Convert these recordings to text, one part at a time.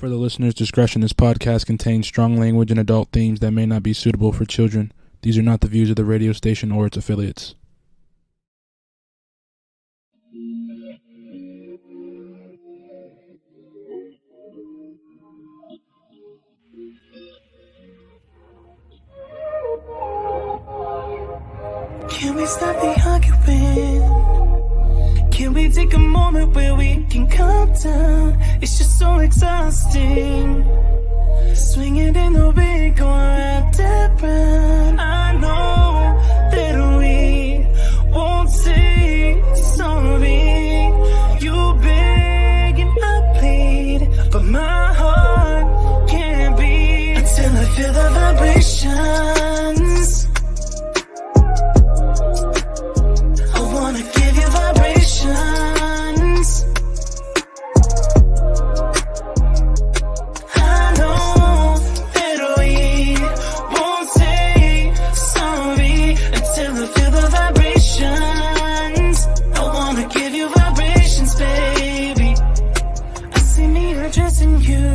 For the listener's discretion, this podcast contains strong language and adult themes that may not be suitable for children. These are not the views of the radio station or its affiliates. Can we stop the arguing? Can we take a moment where we can calm down? It's just so exhausting. Swinging in the wind, going round and round. I know that we won't say sorry. You beg and I plead, but my heart can't beat until I feel the vibrations. I wanna give you vibrations. I know that we won't say sorry until I feel the vibrations. I wanna give you vibrations, baby. I see me addressing you.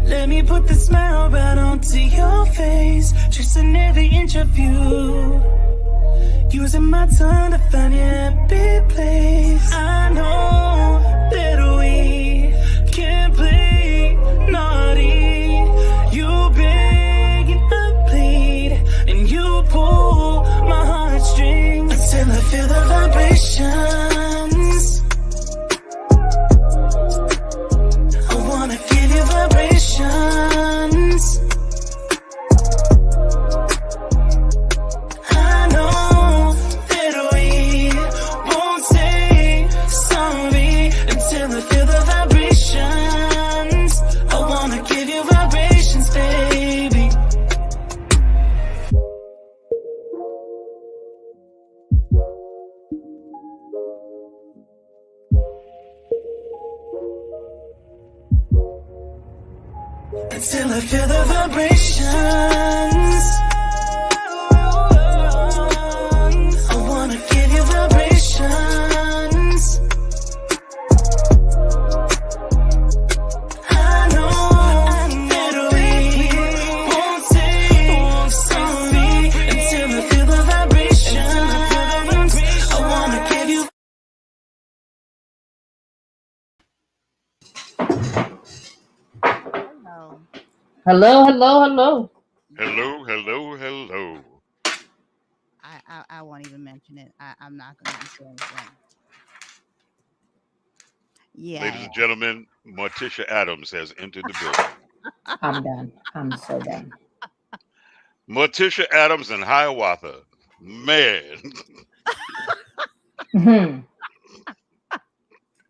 Let me put the smile right onto your face, tracing every inch of you. Using my tongue to find your happy place. I know that we can't play naughty. You beg and I plead, and you pull my heartstrings until I feel the vibrations. I wanna give you vibrations. I know that we won't say sorry until I feel the vibrations. I wanna give you vibrations, baby. Until I feel the vibrations. I wanna give you vibrations. I know that we won't say sorry until I feel the vibrations. I wanna give you. Hello, hello, hello. Hello, hello, hello. I won't even mention it. I'm not going to say anything. Yeah. Ladies and gentlemen, Morticia Adams has entered the building. I'm done. I'm so done. Morticia Adams and Hiawatha. Man.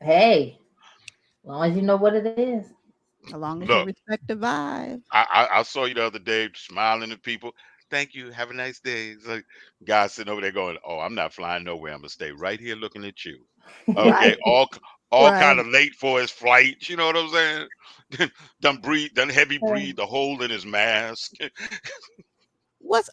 Hey, as long as you know what it is. As long as Look, you respect the vibe. I saw you the other day smiling at people. Thank you. Have a nice day. It's like guys sitting over there going, "Oh, I'm not flying nowhere. I'm gonna stay right here looking at you." Okay, Right. all Right. kind of late for his flight. You know what I'm saying? done heavy breathe the hole in his mask.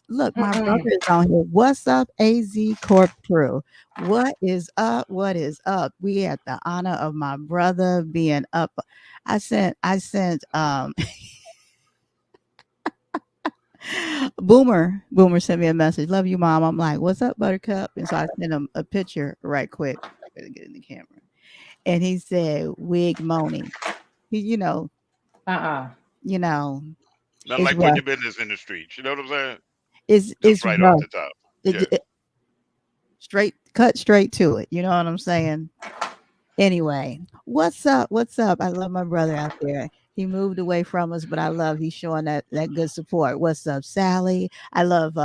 Look, my brother is on here. What's up, AZ Corp crew? What is up? What is up? We had the honor of my brother being up. I sent Boomer sent me a message. Love you, Mom. I'm like, what's up, Buttercup? And so I sent him a picture right quick. I better get in the camera. And he said, Wig Moni. You know. You know. Nothing like putting your business in the streets. You know what I'm saying? It's right rough. off the top. Cut straight to it. You know what I'm saying? Anyway, what's up? What's up? I love my brother out there. He moved away from us, but he's showing that good support. What's up, Sally? I love,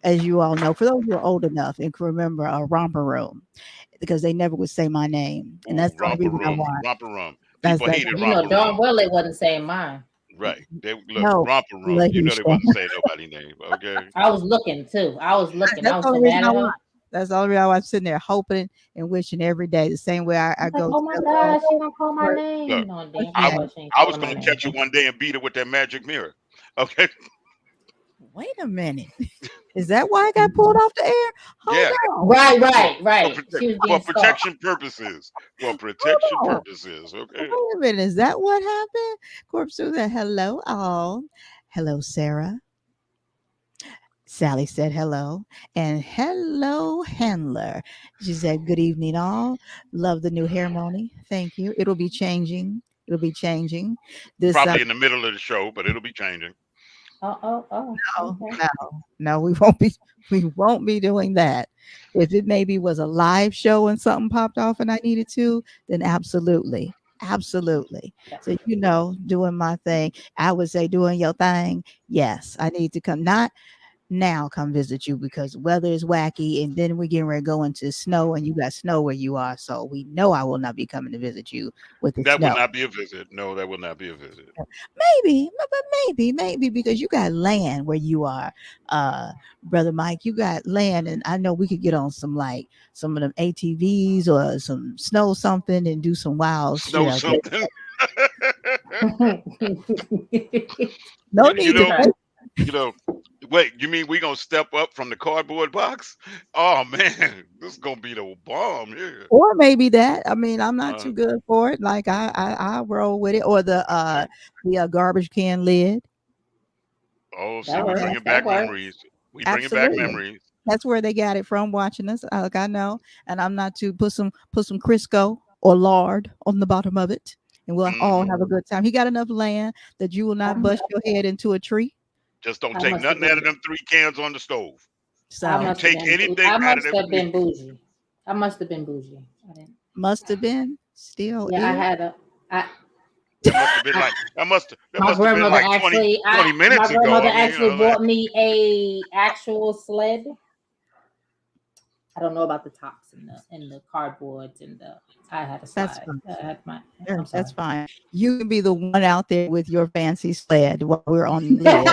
as you all know, for those who are old enough and can remember a Romper Room, because they never would say my name. And that's the only reason I want. Romper Room. That's People hated You Romper know, darn Room. well they wasn't saying mine. Right. They look No, Romper Room. let You him know they wasn't saying nobody's name. Okay. I was looking too. I was looking. I That's was the so only reason mad I at her. want. That's the only reason I was sitting there hoping and wishing every day, the same way I Like, go. oh my God, she gonna call my name. Look, No, damn, I well, she ain't was calling going my to catch you name. one day and beat it with that magic mirror. Okay. Wait a minute. Is that why I got pulled off the air? Hold Yeah. on. Right. She was For being stalked. protection purposes. For protection on. purposes. Okay. Wait a minute. Is that what happened? Corpse said, hello, all. Hello, Sarah. Sally said hello. And hello, Handler. She said, good evening, all. Love the new ceremony. Thank you. It'll be changing. It'll be changing. This Probably in the middle of the show, but it'll be changing. Oh. no, Okay. no, we won't be doing that. If it maybe was a live show and something popped off and I needed to, then absolutely. So, doing my thing. I would say doing your thing. Yes, I need to come. Not now come visit you because weather is wacky and then we're getting ready to go into snow and you got snow where you are. So we know I will not be coming to visit you with the That snow. would not be a visit. No, that will not be a visit. Maybe because you got land where you are, brother Mike. You got land, and I know we could get on some of them ATVs or some snow something and do some wild Snow shit. something. No need to. Wait, you mean we gonna step up from the cardboard box? Oh man, this is gonna be the bomb here. Or maybe that. I mean, I'm not too good for it. Like I roll with it. Or the garbage can lid. Oh, see, That we works. bringing That back works. memories. We bringing back Absolutely. memories. That's where they got it from, watching us. Like I know, and I'm not to put some Crisco or lard on the bottom of it, and we'll all have a good time. He got enough land that you will not bust your head into a tree. Just don't I take must have nothing out of been- them 3 cans on the stove. So I must take have been, anything I out of must that have been three- bougie. I must have been bougie. I didn't. must have been still. Yeah, I is. had a. That must have been like My have been grandmother like 20 actually. 20 minutes My ago. grandmother I mean, actually bought me a actual sled. I don't know about the tops and the cardboards and the. I had a slide. That's fine. I had my. Yeah, I'm sorry. that's fine. You can be the one out there with your fancy sled while we're on live.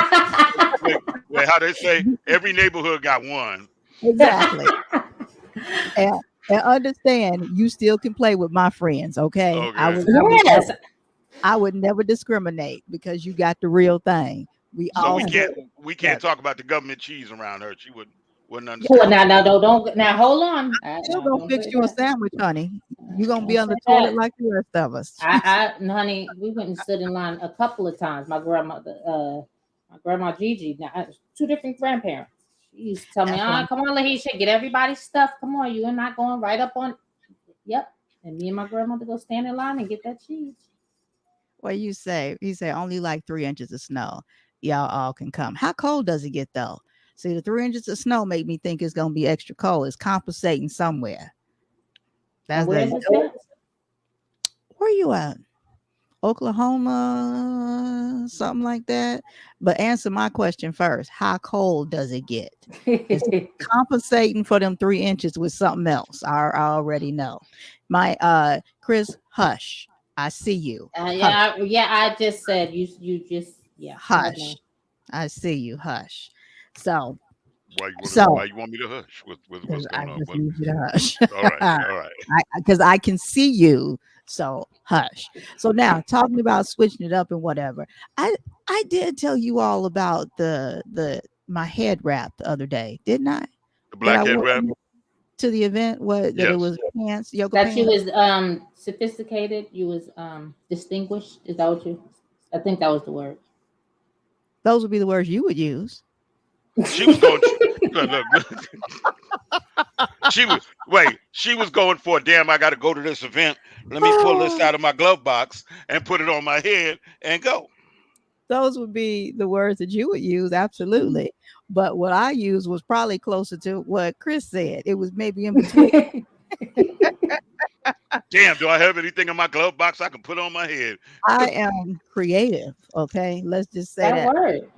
wait, how they say every neighborhood got one. Exactly. and understand, you still can play with my friends. Okay. Okay. Yes. I would never discriminate because you got the real thing. So we can't talk about the government cheese around her. She wouldn't Well, understand. now don't now hold on. Still gonna fix say you a that. sandwich, honey. You gonna be Don't on the say toilet that. like the rest of us. Honey, we went and stood in line a couple of times. My grandma Gigi. Now, 2 different grandparents. She used to tell me, come on, Lahisha, get everybody's stuff. Come on, you are not going right up on. Yep. And me and my grandmother go stand in line and get that cheese. What you say? You say only like 3 inches of snow. Y'all all can come. How cold does it get though? See, the 3 inches of snow make me think it's gonna be extra cold. It's compensating somewhere. That's Where is it? Where you at? Oklahoma, something like that. But answer my question first. How cold does it get? It's compensating for them 3 inches with something else. I already know. My Chris, hush. I see you. I just said you just hush. I see you. Hush. So why you want me to hush? What's going on? Just need you to hush. All right. Because I can see you. So hush. So now talking about switching it up and whatever. I did tell you all about my head wrap the other day, didn't I? The black head wrap to the event. It was pants, yoga that pants. you was sophisticated, you was distinguished. Is that what you? I think that was the word. Those would be the words you would use. She was going. Look. She was going for damn. I got to go to this event. Let me pull this out of my glove box and put it on my head and go. Those would be the words that you would use, absolutely. But what I used was probably closer to what Chris said. It was maybe in between. Damn, do I have anything in my glove box I can put on my head? I am creative. Okay, let's just say that. Word.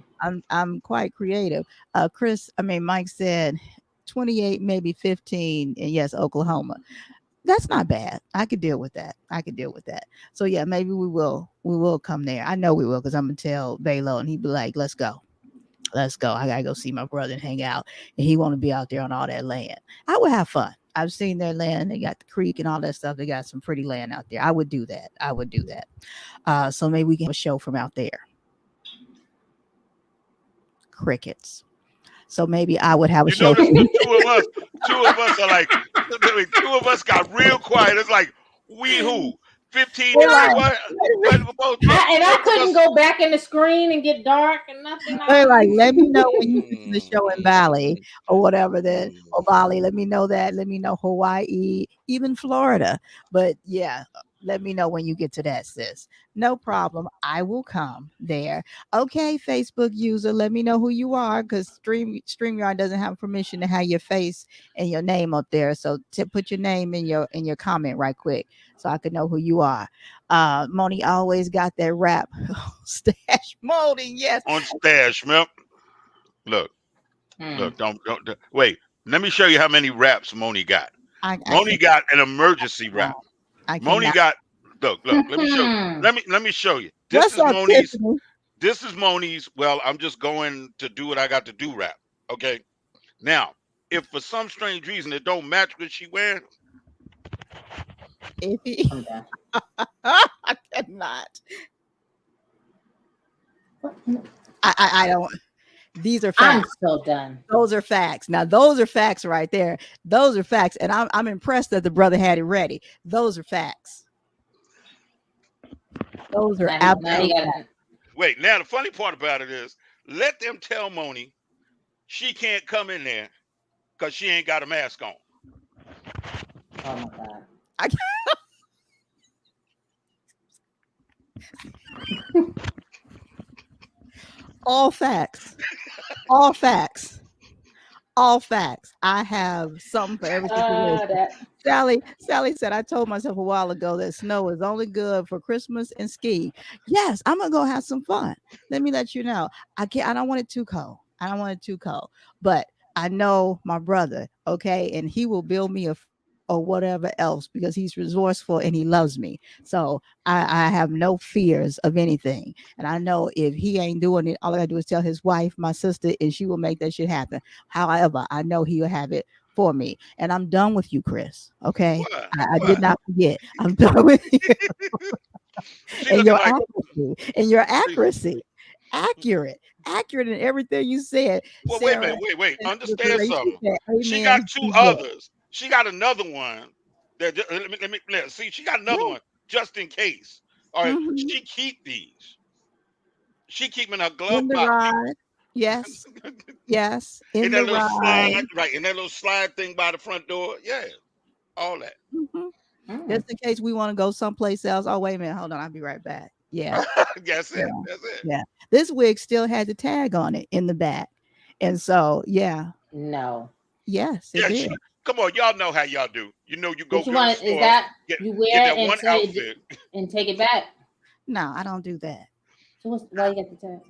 I'm quite creative. Mike said 28, maybe 15, and yes, Oklahoma. That's not bad. I could deal with that. So yeah, maybe we will come there. I know we will, because I'm gonna tell Baylo and he'd be like, let's go. I gotta go see my brother and hang out. And he want to be out there on all that land. I would have fun. I've seen their land. They got the creek and all that stuff. They got some pretty land out there. I would do that. So maybe we can have a show from out there. Crickets. So maybe I would have a You show. notice the two of us are like, two of us got real quiet. It's like, we who? 15 They're minutes? like, What? I Both of couldn't us. go back in the screen and get dark and nothing. they're like, let me know when you get to the show in Bali or whatever. Then or Bali, let me know that. Let me know Hawaii, even Florida. But yeah, let me know when you get to that, sis. No problem. I will come there. Okay, Facebook user, let me know who you are because StreamYard doesn't have permission to have your face and your name up there. So put your name in your comment right quick so I can know who you are. Moni always got that rap stash. Moni, yes. On stash, man. Look, don't wait. Let me show you how many raps Moni got. Moni got an emergency rap. Moni got look, let me show you. Let me show you. This is Moni's. Tiffany? This is Moni's. Well, I'm just going to do what I got to do rap. Okay. Now, if for some strange reason it don't match what she wearing, If he, I cannot. I don't. These are facts. I'm so done. Those are facts. Now, those are facts right there. Those are facts. And I'm impressed that the brother had it ready. Those are facts. Those are absolutely facts. Wait, now the funny part about it is let them tell Moni she can't come in there because she ain't got a mask on. Oh my God. I can't. All facts. All facts. All facts. I have something for every situation. Sally said, I told myself a while ago that snow is only good for Christmas and ski. Yes, I'm gonna go have some fun. Let me let you know. I don't want it too cold. I don't want it too cold. But I know my brother, okay, and he will build me or whatever else because he's resourceful and he loves me. So I have no fears of anything. And I know if he ain't doing it, all I gotta do is tell his wife, my sister, and she will make that shit happen. However, I know he'll have it for me. And I'm done with you, Chris. Okay. I did not forget. I'm done with you. And your accuracy. And your accuracy. Accurate in everything you said. Well, Sarah, wait. Understand something. She got two others. She got another one that let me see. She got another one just in case. All right, she keep these. She keep in her glove in the box. ride. Yes. Yes. In that little slide, right? In that little slide thing by the front door. Yeah. All that. Just in case we want to go someplace else. Oh, wait a minute. Hold on. I'll be right back. Yeah. That's it. That's it. Yeah. This wig still had the tag on it in the back. And so, yeah. No. Yes, it did. Come on, y'all know how y'all do. You know, you go to the store, is that you wear and outfit and take it back? No, I don't do that. So why you got the tag?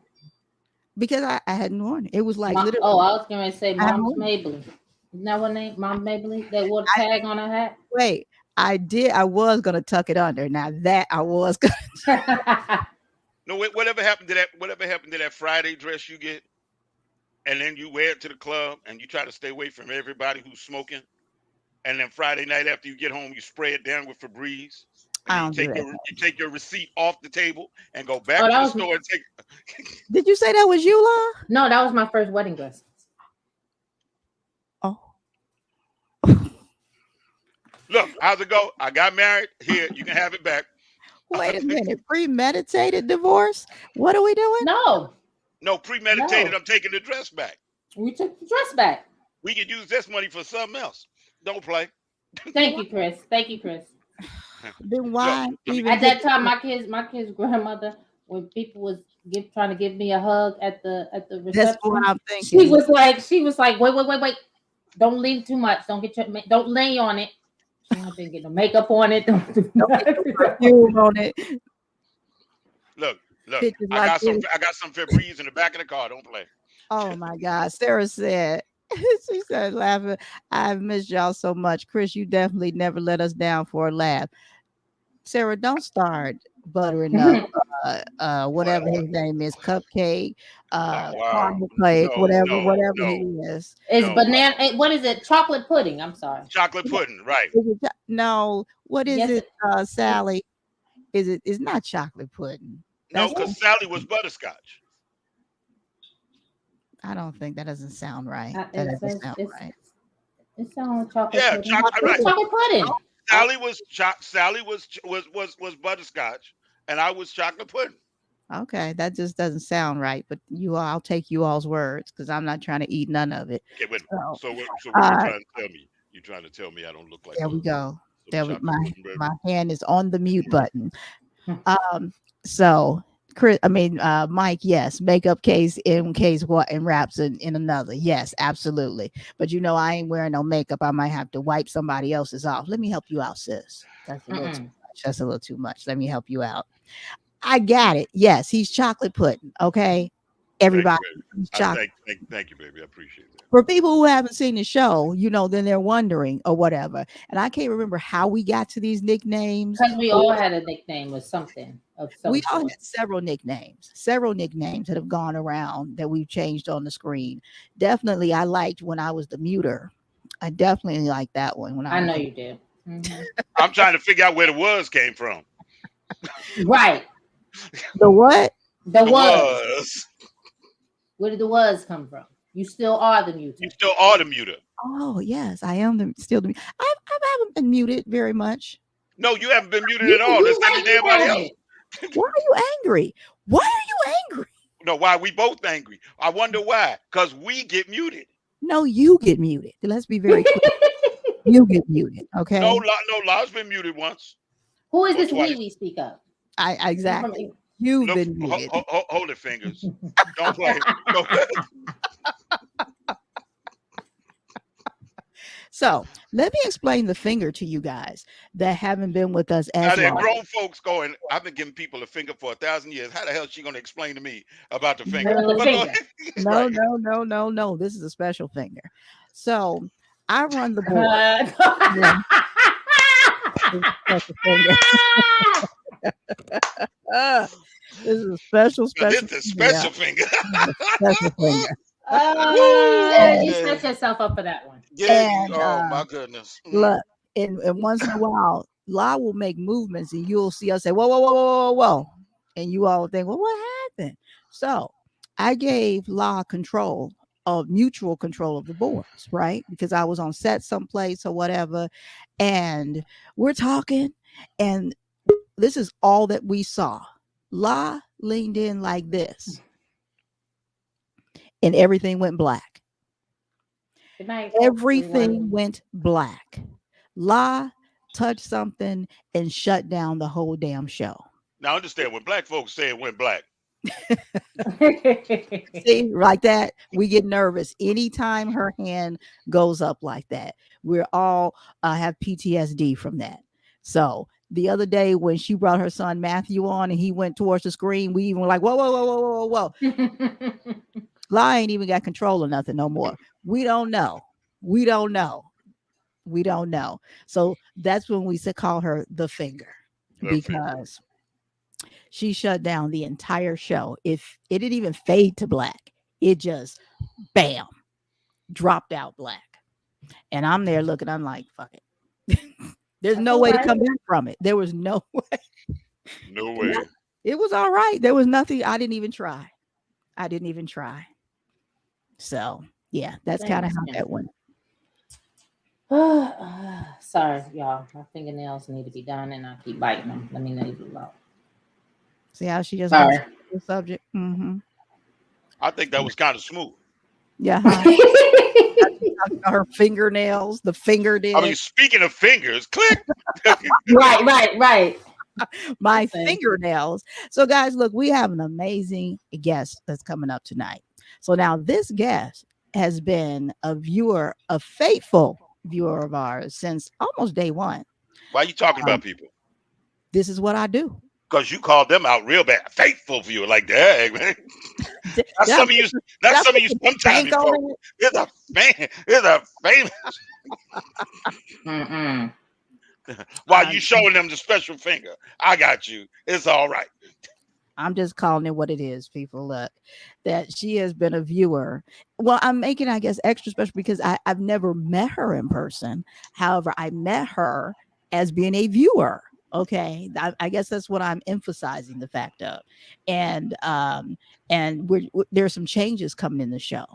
Because I hadn't worn it. It was like literally. Oh, I was going to say Mom's Maybelline. Isn't that what name? Mom's Maybelline that wore the tag on her hat? Wait, I did. I was going to tuck it under. Now that I was going to. No, whatever happened to that? Whatever happened to that Friday dress you get? And then you wear it to the club and you try to stay away from everybody who's smoking. And then Friday night after you get home, you spray it down with Febreze. And you take your receipt off the table and go back to the store and take. Did you say that was you, La? No, that was my first wedding dress. Oh. Look, how's it go? I got married. Here, you can have it back. Wait a minute. Premeditated divorce? What are we doing? No, premeditated. No. I'm taking the dress back. We took the dress back. We could use this money for something else. Don't play. Thank you, Chris. Then why? At that time, my kid's grandmother, when people was trying to give me a hug at the reception, that's what I'm thinking. She was like, wait. Don't lean too much. Don't lay on it. She didn't get no makeup on it. Don't get no perfume on it. Look. I got some Febreze in the back of the car. Don't play. Oh my God. Sarah said, she said, laughing, I've missed y'all so much. Chris, you definitely never let us down for a laugh. Sarah, don't start buttering up whatever his name is, cupcake, caramel cake, whatever he is. It's banana. What is it? Chocolate pudding. I'm sorry. Chocolate pudding, right? No, what is it, Sally? It's not chocolate pudding. No, because Sally was butterscotch. I don't think that doesn't sound right. Uh, That It's, doesn't it's, sound it's, right. it sounds like chocolate Yeah, pudding. chocolate. Right. It's chocolate pudding. Sally was butterscotch, and I was chocolate pudding. Okay, that just doesn't sound right. But I'll take you all's words because I'm not trying to eat none of it. Okay, wait. So, So what you uh, trying to tell me? You trying to tell me I don't look like there we go. some There we, chocolate pudding, my baby? hand is on the mute button. So Chris, Mike, yes, makeup case in case what and wraps in another. Yes, absolutely. But I ain't wearing no makeup. I might have to wipe somebody else's off. Let me help you out, sis. That's a little too much. That's a little too much. Let me help you out. I got it. Yes, he's chocolate pudding. Okay. Everybody. He's chocolate. Thank you, baby. I appreciate that. For people who haven't seen the show, then they're wondering or whatever. And I can't remember how we got to these nicknames. Because we all had a nickname or something of some We all sort. had several nicknames that have gone around that we've changed on the screen. Definitely, I liked when I was the muter. I definitely liked that one. When I know you did. Mhm. I'm trying to figure out where the was came from. Right. The what? The was. Was. Where did the was come from? You still are the muter. You still are the muter. Oh yes, I am still the. I haven't been muted very much. No, you haven't been muted at all. That's everybody else. Why are you angry? Why are you angry? No, why we both angry? I wonder why. Because we get muted. No, you get muted. Let's be very clear. You get muted. Okay. No, La's been muted once. Who is this twice. we speak of? I exactly. You've No, been muted. hold it, fingers. Don't play. Go. So let me explain the finger to you guys that haven't been with us Now as there are long. grown folks going, I've been giving people a finger for 1,000 years. How the hell is she going to explain to me about the finger? The finger. No, Right. no. This is a special finger. So I run the board. Special finger. This is a special Now, this is a special finger. special finger. You set yourself up for that one. Yeah. And, Oh my goodness. Look, and once in a while, La will make movements, and you'll see us say, "Whoa, whoa, whoa, whoa, whoa, whoa," and you all think, "Well, what happened?" So I gave La mutual control of the boards, right? Because I was on set someplace or whatever, and we're talking, and this is all that we saw. La leaned in like this, and everything went black. Good night. Everything went black. La touched something and shut down the whole damn show. Now understand when black folks say it went black. See, like that, we get nervous anytime her hand goes up like that. We're all have PTSD from that. So the other day when she brought her son Matthew on and he went towards the screen, we even were like, whoa, whoa, whoa, whoa, whoa, whoa. La ain't even got control of nothing no more. We don't know. So that's when we call her the finger, because she shut down the entire show. If it didn't even fade to black, it just bam, dropped out black. And I'm there looking, I'm like, fuck it. There's no way to come back from it. There was no way. No way. It was all right. There was nothing. I didn't even try. So yeah, that's kind of how that went. Sorry, y'all. My fingernails need to be done, and I keep biting them. Let me leave it alone. See how she just Sorry. the subject. Mm-hmm. I think that was kind of smooth. Yeah. Her fingernails, the finger did. I mean, speaking of fingers, click. Right. My fingernails. So, guys, look, we have an amazing guest that's coming up tonight. So now this guest has been a faithful viewer of ours since almost day one. Why are you talking about people? This is what I do. Because you called them out real bad. Faithful viewer, like that, man. That's some of you. That's some of you. Sometimes it's a fan. It's a famous. While you showing them the special finger, I got you. It's all right. I'm just calling it what it is, people. Look, that she has been a viewer. Well, I'm making, I guess, extra special because I've never met her in person. However, I met her as being a viewer. Okay, I guess that's what I'm emphasizing the fact of, and there's some changes coming in the show.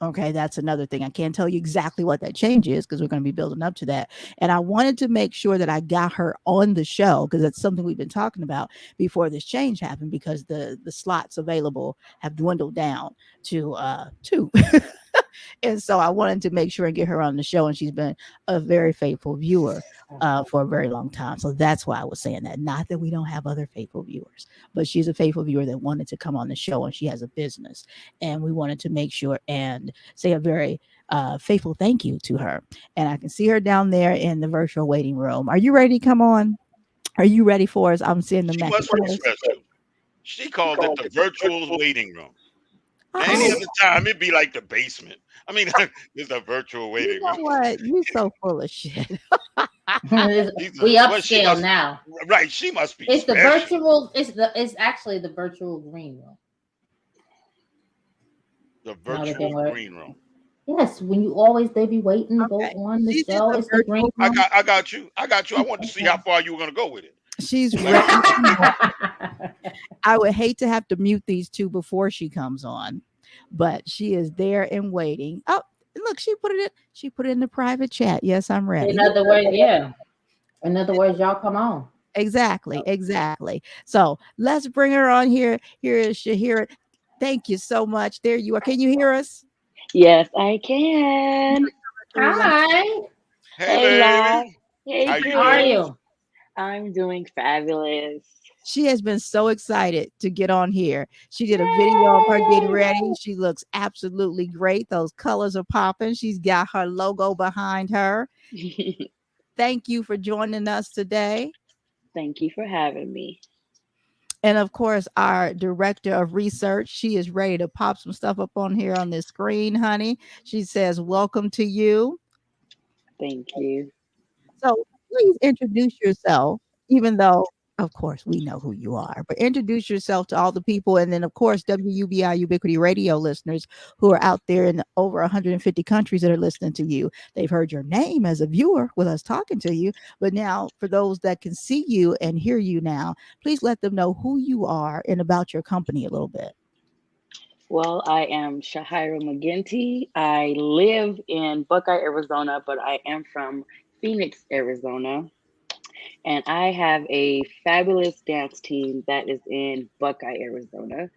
Okay, that's another thing. I can't tell you exactly what that change is because we're going to be building up to that. And I wanted to make sure that I got her on the show because that's something we've been talking about before this change happened because the slots available have dwindled down to two. And so I wanted to make sure and get her on the show, and she's been a very faithful viewer for a very long time. So that's why I was saying that. Not that we don't have other faithful viewers, but she's a faithful viewer that wanted to come on the show, and she has a business, and we wanted to make sure and say a very faithful thank you to her. And I can see her down there in the virtual waiting room. Are you ready to come on? Are you ready for us? I'm seeing the She must be special. She called it the virtual waiting room. Any other time, it'd be like the basement. I mean, it's a virtual waiting You know room. what? You're so full of shit. We upscale now. Right, she must be. It's the special. virtual. It's actually the virtual green room. The virtual green room. Yes, when you always they be waiting to go on the show. It's the green room. I got you. I wanted to see how far you were gonna go with it. She's ready. I would hate to have to mute these two before she comes on, but she is there and waiting. Oh, look, she put it in. She put it in the private chat. Yes, I'm ready. In other words, yeah. In other words, y'all come on. Exactly. So let's bring her on here. Here is Shahira. Thank you so much. There you are. Can you hear us? Yes, I can. Hi. Hey, love. Hey, how you How are doing? you? I'm doing fabulous. She has been so excited to get on here. She did a video of her getting ready. She looks absolutely great. Those colors are popping. She's got her logo behind her. Thank you for joining us today. Thank you for having me. And of course, our director of research, she is ready to pop some stuff up on here on this screen, honey. She says, welcome to you. Thank you. So please introduce yourself, even though, of course, we know who you are, but introduce yourself to all the people. And then, of course, WUBI Ubiquity Radio listeners who are out there in over 150 countries that are listening to you. They've heard your name as a viewer with us talking to you. But now, for those that can see you and hear you now, please let them know who you are and about your company a little bit. Well, I am Shahira McGinty. I live in Buckeye, Arizona, but I am from Phoenix, Arizona. And I have a fabulous dance team that is in Buckeye, Arizona.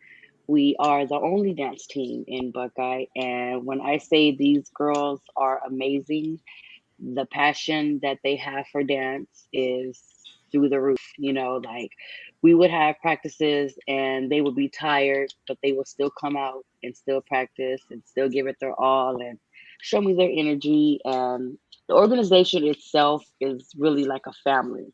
We are the only dance team in Buckeye. And when I say these girls are amazing, the passion that they have for dance is through the roof. Like we would have practices and they would be tired, but they will still come out and still practice and still give it their all and show me their energy. And the organization itself is really like a family.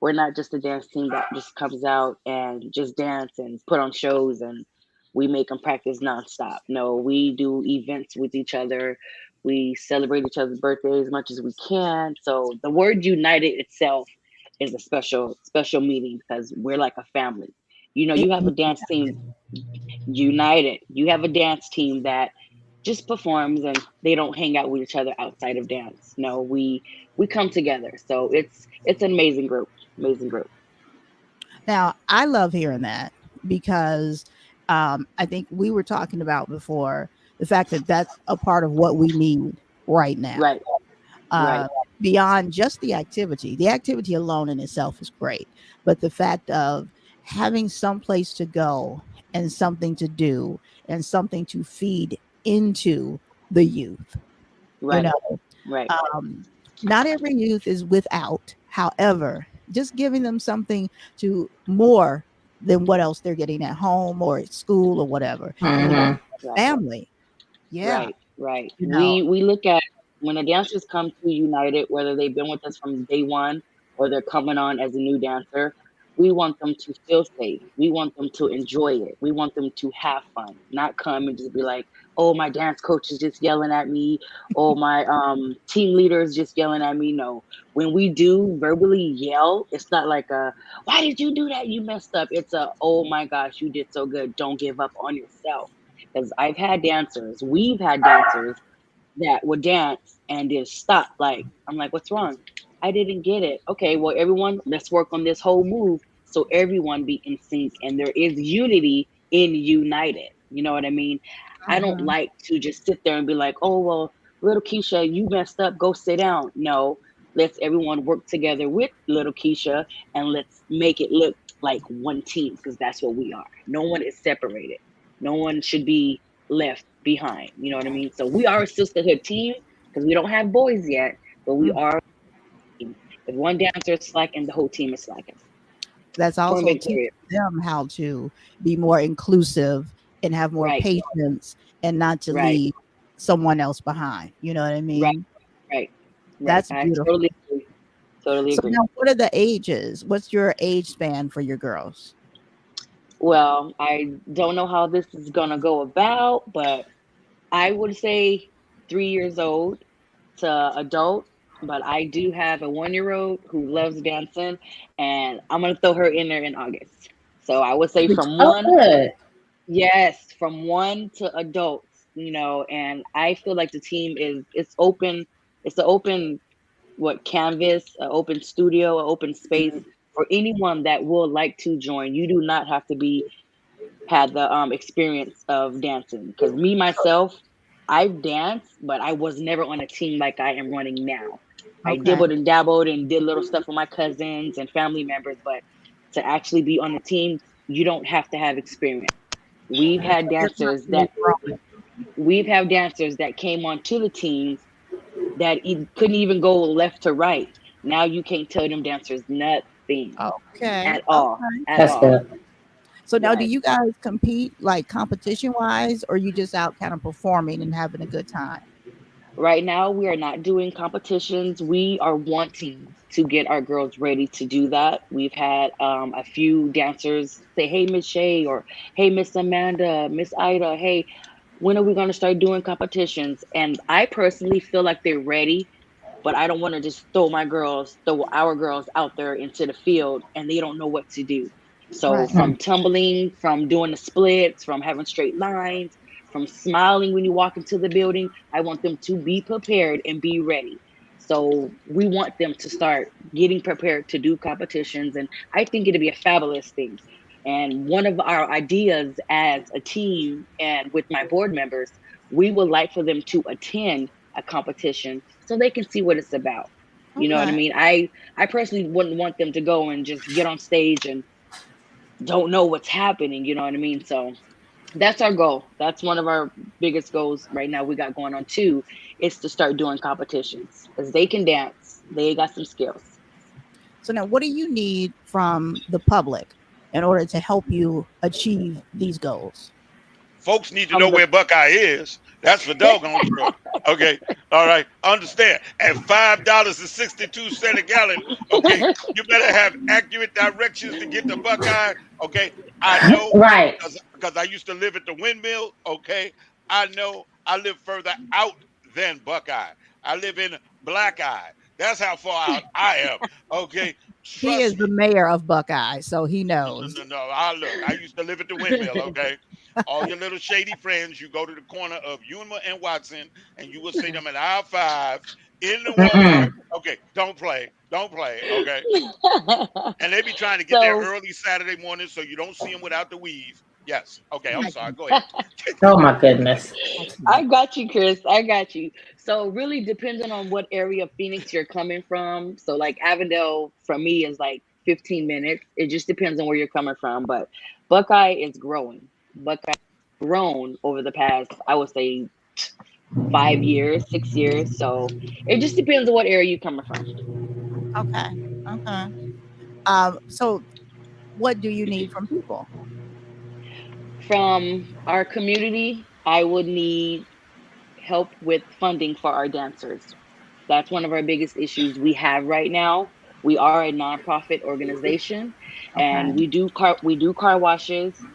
We're not just a dance team that just comes out and just dance and put on shows and we make them practice nonstop. No, we do events with each other. We celebrate each other's birthdays as much as we can. So the word united itself is a special meaning because we're like a family. You have a dance team united. You have a dance team that just performs and they don't hang out with each other outside of dance. No, we come together. So it's an amazing group. Now, I love hearing that because I think we were talking about before the fact that that's a part of what we need right now. Right. Beyond just the activity alone in itself is great, but the fact of having some place to go and something to do and something to feed into the youth. Right. Right. Not every youth is without. However, just giving them something to more than what else they're getting at home or at school or whatever. Family. Yeah. Right. We look at when the dancers come to United, whether they've been with us from day one or they're coming on as a new dancer, we want them to feel safe. We want them to enjoy it. We want them to have fun, not come and just be like, oh, my dance coach is just yelling at me. Oh, my team leader is just yelling at me. No, when we do verbally yell, it's not like why did you do that? You messed up. It's oh my gosh, you did so good. Don't give up on yourself. Because we've had dancers that would dance and just stop. Like, I'm like, what's wrong? I didn't get it. Okay, well, everyone, let's work on this whole move so everyone be in sync and there is unity in united. You know what I mean? I don't Mhm. like to just sit there and be like, oh, well, little Keisha, you messed up, go sit down. No, let's everyone work together with little Keisha and let's make it look like one team because that's what we are. No one is separated. No one should be left behind. You know what I mean? So we are a sisterhood team because we don't have boys yet, but we Mm. are a team. If one dancer is slacking, the whole team is slacking. That's Point also blank teaching period. them how to be more inclusive and have more Right, patience and not to right, leave someone else behind. You know what I right, mean? right, right. That's I beautiful. totally agree. Totally So agree. now what are the ages? What's your age span for your girls? Well, I don't know how this is gonna go about, but I would say 3 years old to adult. But I do have a 1-year-old who loves dancing, and I'm gonna throw her in there in August. So I would say from Oh, one, good. yes, from one to adults, and I feel like the team is it's open, it's an open what canvas, an open studio, an open space for anyone that will like to join. You do not have to be had the experience of dancing. Because me myself, I've danced, but I was never on a team like I am running now. I Okay. dibbled and dabbled and did little stuff with my cousins and family members, but to actually be on the team, you don't have to have experience. We've had You're dancers constantly that growing. we've had dancers that came onto the teams that couldn't even go left to right. Now you can't tell them dancers nothing Okay. at all, Okay. at That's all. good. So now do Right. you guys compete like competition wise or you just out kind of performing and having a good time? Right now, we are not doing competitions. We are wanting to get our girls ready to do that. We've had a few dancers say, "Hey, Miss Shay," or "Hey, Miss Amanda, Miss Ida, hey, when are we going to start doing competitions?" And I personally feel like they're ready, but I don't want to just throw our girls out there into the field and they don't know what to do. So Right. from tumbling, from doing the splits, from having straight lines, from smiling when you walk into the building, I want them to be prepared and be ready. So we want them to start getting prepared to do competitions. And I think it'd be a fabulous thing. And one of our ideas as a team and with my board members, we would like for them to attend a competition so they can see what it's about. You know what I Okay. mean? I personally wouldn't want them to go and just get on stage and don't know what's happening, you know what I mean? So that's our goal. That's one of our biggest goals right now we got going on too, is to start doing competitions because they can dance. They got some skills. So now what do you need from the public in order to help you achieve these goals? Folks need to know From the where Buckeye is. That's for doggone sure. Okay. All right. Understand. At $5.62 a gallon, okay, you better have accurate directions to get to Buckeye. Okay. I know Right. because I used to live at the windmill. Okay. I know I live further out than Buckeye. I live in Black Eye. That's how far out I am. Okay. He is Trust the me. mayor of Buckeye, so he No, no, knows. no, no. I look. I used to live at the windmill. Okay, all your little shady friends. You go to the corner of Yuma and Watson, and you will see them at aisle 5 in the Walmart. Mm-mm. Okay, don't play, don't play. Okay, and they be trying to get there so early Saturday morning so you don't see them without the weave. Yes. Okay, I'm sorry. Go ahead. Oh my goodness. I got you, Chris. I got you. So really depending on what area of Phoenix you're coming from. So like Avondale from me is like 15 minutes. It just depends on where you're coming from. But Buckeye is growing. Buckeye grown over the past, I would say 5 years, 6 years. So it just depends on what area you're coming from. Okay. Okay. So what do you need from people? From our community, I would need help with funding for our dancers. That's one of our biggest issues we have right now. We are a nonprofit organization, Okay. and we do car washes.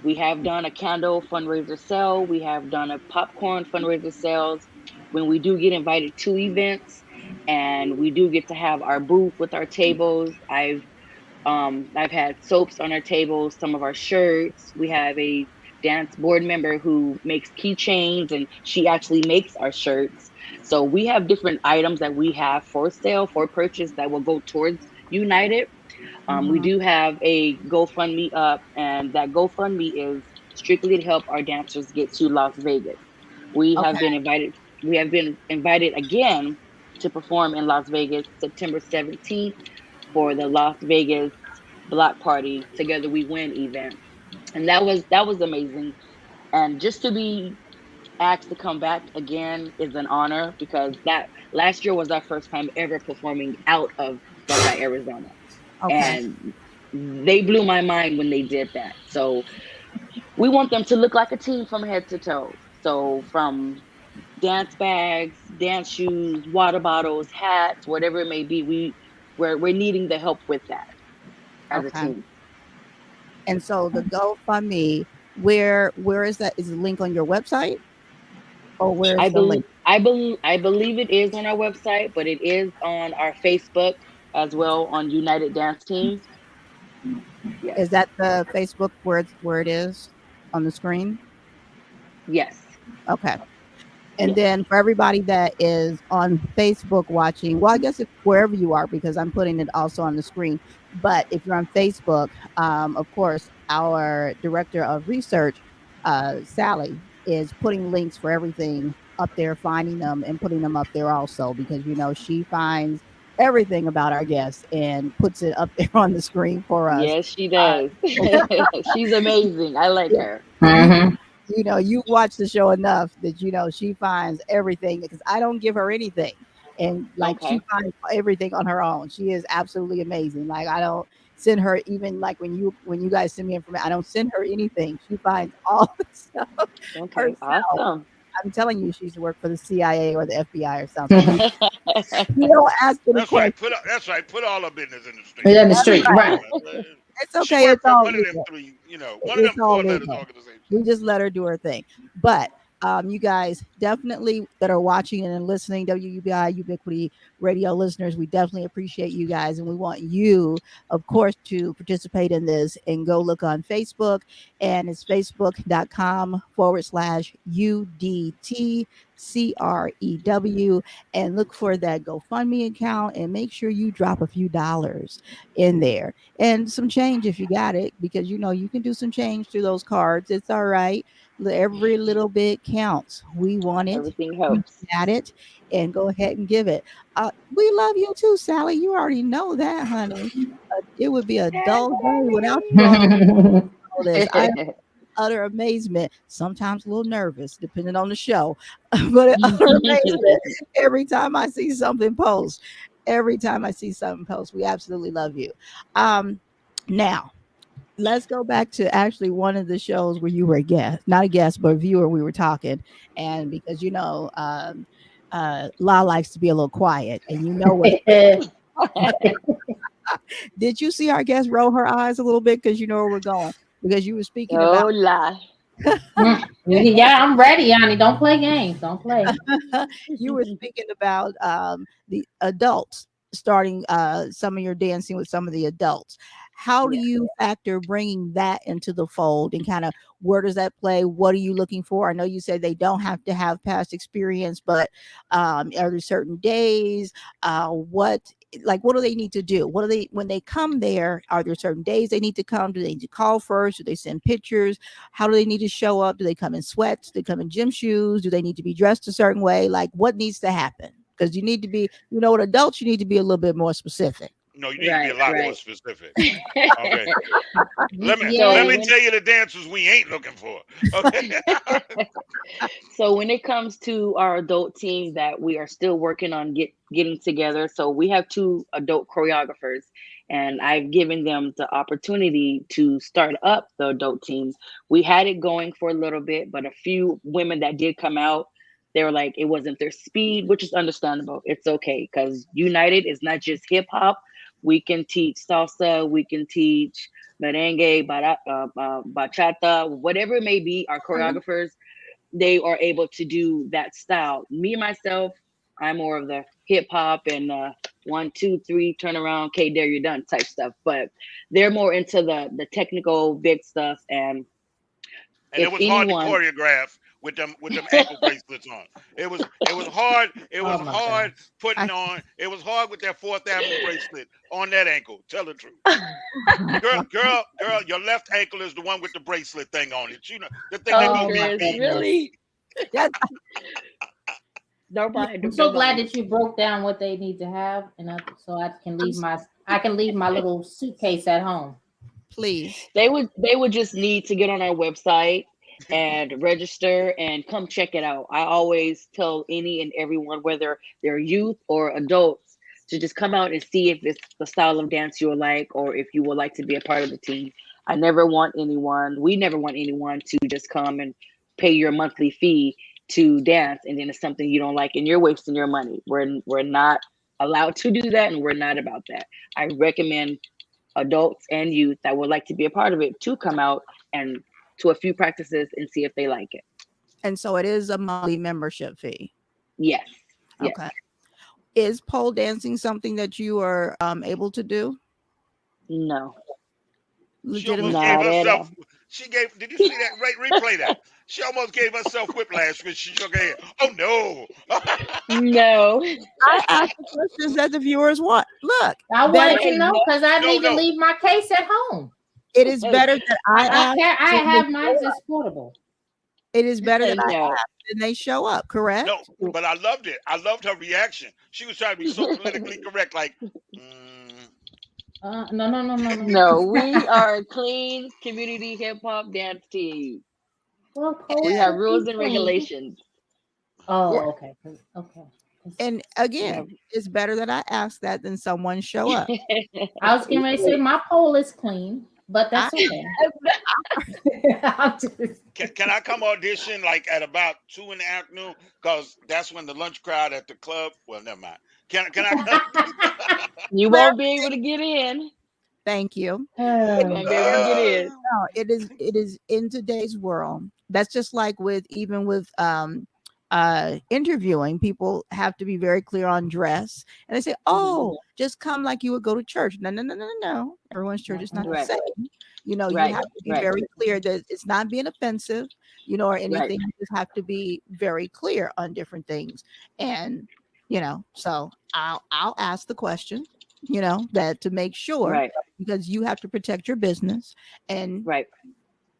We have done a candle fundraiser sale. We have done a popcorn fundraiser sales. When we do get invited to events, and we do get to have our booth with our tables, I've had soaps on our tables, some of our shirts. We have a dance board member who makes keychains and she actually makes our shirts. So we have different items that we have for sale, for purchase, that will go towards United. We Mhm. do have a GoFundMe up, and that GoFundMe is strictly to help our dancers get to Las Vegas. We Okay. have been invited. We have been invited again to perform in Las Vegas September 17th for the Las Vegas Block Party Together We Win event, and that was amazing. And just to be asked to come back again is an honor, because that last year was our first time ever performing out of Buckeye, Arizona, Okay. and they blew my mind when they did that. So we want them to look like a team from head to toe. So from dance bags, dance shoes, water bottles, hats, whatever it may be, we're needing the help with that as a Okay. team. And so the GoFundMe, where is that? Is the link on your website, or where is I the believe link? I believe it is on our website, but it is on our Facebook as well, on United Dance Teams. Yes. Is that the Facebook where it is on the screen? Yes. Okay. And Yes. then for everybody that is on Facebook watching, well, I guess if wherever you are, because I'm putting it also on the screen. But if you're on Facebook, of course, our director of research, Sally, is putting links for everything up there, finding them and putting them up there also, because she finds everything about our guests and puts it up there on the screen for us. Yes, she Uh, does. She's amazing. I like yeah, her. Mm-hmm. you watch the show enough that she finds everything, because I don't give her anything, and like she Okay. finds everything on her own. She is absolutely amazing. Like I don't send her, even like when you guys send me information, I don't send her anything. She finds all the stuff Okay. herself. Awesome. I'm telling you, she used to work for the CIA or the FBI or something. You don't ask any That's right. questions. That's right. Put all our business in the street. In the That's street, right. right? It's She okay. worked It's for all one of them legal. three, one of It's them all four letters legal. organizations. We just let her do her thing. But you guys definitely that are watching and listening, WUBI Ubiquity Radio listeners, we definitely appreciate you guys, and we want you, of course, to participate in this and go look on Facebook, and it's facebook.com/UDTCREW, and look for that GoFundMe account, and make sure you drop a few dollars in there and some change if you got it, because you can do some change through those cards. It's all right. Every little bit counts. We want it. Everything We helps. got it, and go ahead and give it. We love you too, Sally. You already know that, honey. It would be a dull day without you on all this. I am utter amazement. Sometimes a little nervous, depending on the show, but utter amazement every time I see something post. Every time I see something post, we absolutely love you. Now let's go back to actually one of the shows where you were a guest, not a guest, but a viewer. We were talking, and because La likes to be a little quiet, and what. Did you see our guest roll her eyes a little bit because you know where we're going? Because you were speaking about Oh la. Yeah, I'm ready, Yanni. Don't play games. Don't play. you were speaking about the adults starting some of your dancing with some of the adults. How do Yeah. you factor bringing that into the fold, and kind of where does that play? What are you looking for? I know you said they don't have to have past experience, but are there certain days? What do they need to do? What do they when they come there? Are there certain days they need to come? Do they need to call first? Do they send pictures? How do they need to show up? Do they come in sweats? Do they come in gym shoes? Do they need to be dressed a certain way? Like what needs to happen? Because you need to be, with adults, you need to be a little bit more specific. No, you need to be a Right, lot more right. specific. Okay. Let me Yeah. let me So tell you the dancers we ain't looking for. Okay. so when it comes to our adult team that we are still working on getting together, so we have two adult choreographers, and I've given them the opportunity to start up the adult teams. We had it going for a little bit, but a few women that did come out, they were like it wasn't their speed, which is understandable. It's okay, because United is not just hip hop. We can teach salsa, we can teach merengue, bachata, whatever it may be. Our choreographers, they are able to do that style. Me myself, I'm more of the hip hop and 1, 2, 3, turn around, okay, there you're done type stuff. But they're more into the technical big stuff. And And if it was hard to anyone, choreograph with them ankle bracelets on. It was hard. It was Oh my hard gosh. putting on. It was hard with that Fourth Avenue bracelet on that ankle. Tell the truth. Girl, your left ankle is the one with the bracelet thing on it. You know, the thing that Oh, go beep Chris, beep. really? Yeah, Nobody. I'm so glad that you broke down what they need to have, and so I can leave my little suitcase at home. please. They would just need to get on our website and register and come check it out. I always tell any and everyone, whether they're youth or adults, to just come out and see if it's the style of dance you would like, or if you would like to be a part of the team. We never want anyone to just come and pay your monthly fee to dance, and then it's something you don't like and you're wasting your money. We're not allowed to do that, and we're not about that. I recommend adults and youth that would like to be a part of it to come out and to a few practices and see if they like it. And so it is a monthly membership fee. Yes. Yes. Okay. Is pole dancing something that you are able to do? No. She almost Legitimately? gave Not at herself. all. She gave. Did you see that? Replay that. She almost gave herself whiplash when she shook her head. Oh no! No. I ask the questions that the viewers want. Look, I better, wanted to know because I No, need to no. leave my case at home. it is better that I ask. I than have they mine show up. as portable. It is better that I No. ask than they show up, correct? No, but I loved it. I loved her reaction. She was trying to be so politically correct, like. No. No, we are a clean community hip hop dance team. Well, We post have should rules be and clean. regulations. Oh, Yeah. okay. Okay. And again, it's better that I ask that than someone show up. I was getting ready to say my pole is clean, but that's okay. I'm just- Can I come audition like at about 2 in the afternoon? Because that's when the lunch crowd at the club. Well, never mind. Can I come? You won't be able to get in. Thank you. You won't be able to get in. No, it is in today's world. That's just like with interviewing, people have to be very clear on dress, and they say, oh, just come like you would go to church. No. Everyone's church is not the Right. same. You know, Right. you have to be Right. very clear that it's not being offensive, you know, or anything. Right. You just have to be very clear on different things. And you know, so I'll ask the question, you know, that to make sure, Right. because you have to protect your business. And Right.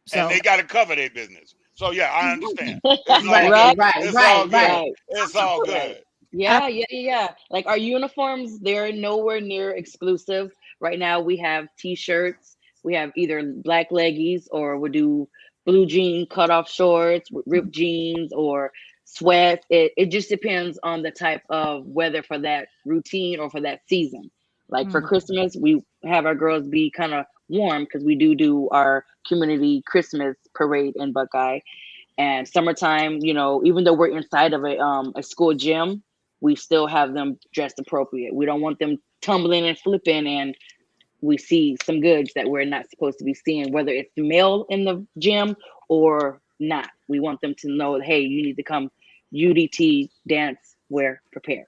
so And they got to cover their business. So yeah, I understand. Right, It's all right, good. right, It's right, all good. Right. It's all good. Yeah. Like our uniforms, they're nowhere near exclusive. Right now we have t-shirts. We have either black leggies, or we do blue jean cutoff shorts, ripped jeans, or sweats. It just depends on the type of weather for that routine or for that season. Like for Christmas, we have our girls be kind of warm because we do our community Christmas parade in Buckeye. And summertime, you know, even though we're inside of a school gym, we still have them dressed appropriate. We don't want them tumbling and flipping, and we see some goods that we're not supposed to be seeing, whether it's male in the gym or not. We want them to know, hey, you need to come UDT dance wear prepared.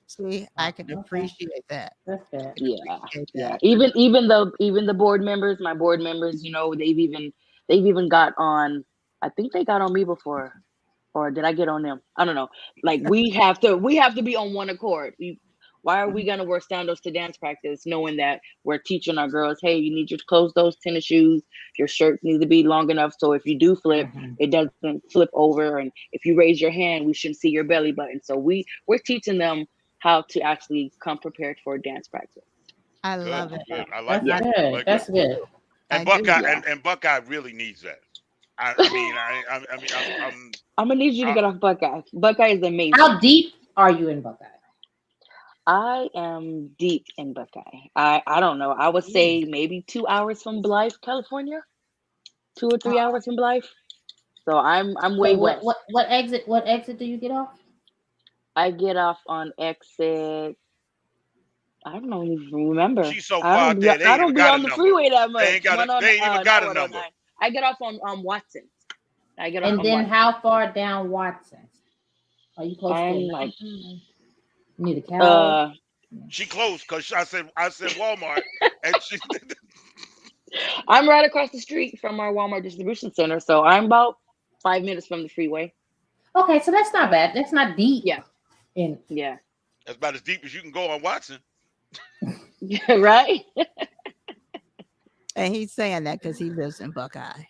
see, I can appreciate that. That's fair. Yeah. Appreciate Yeah. that. Even the board members, my board members, you know, they've even got on. I think they got on me before, or did I get on them? I don't know. Like we have to be on one accord. Why are we gonna wear sandals to dance practice, knowing that we're teaching our girls, hey, you need to close those tennis shoes. Your shirts need to be long enough so if you do flip, it doesn't flip over. And if you raise your hand, we shouldn't see your belly button. So we're teaching them how to actually come prepared for dance practice. I Good, love it. good. I like That's that. good. Like That's that. good. And I do, Buckeye yeah. and Buckeye really needs that. I mean, I'm gonna need you to get off Buckeye. Buckeye is amazing. How deep are you in Buckeye? I am deep in Buckeye. I don't know. I would say maybe 2 hours from Blythe, California. 2 or 3 hours from Blythe. So I'm way So west. what exit do you get off? I get off on exit. I don't even remember. she's so I far don't out be, there. They I ain't don't even be got a on the number. freeway that much. They ain't got One they ain't even got a not number. 109. I get off on Watson. I get off And on then Watson. how far down Watson? Are you close I'm to like near the cow? She closed because I said Walmart, and she I'm right across the street from our Walmart distribution center, so I'm about 5 minutes from the freeway. Okay, so that's not bad. That's not deep. Yeah. In Yeah. That's about as deep as you can go on Watson. Yeah, right? And he's saying that because he lives in Buckeye.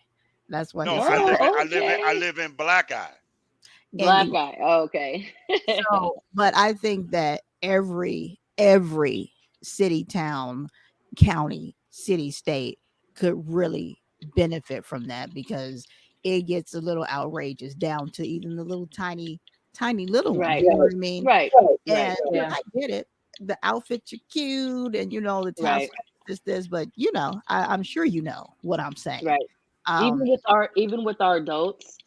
That's why No, he's I saying live in, that. I live in, I okay. live in Black Eye. Black And guy. Oh, okay. so, but I think that every city, town, county, city, state could really benefit from that, because it gets a little outrageous down to even the little tiny little ones. Right. You know what I mean? Right. And Right. yeah. I get it. The outfits are cute, and the task Right. this, but I'm sure you know what I'm saying. Right. Um, Even with our adults,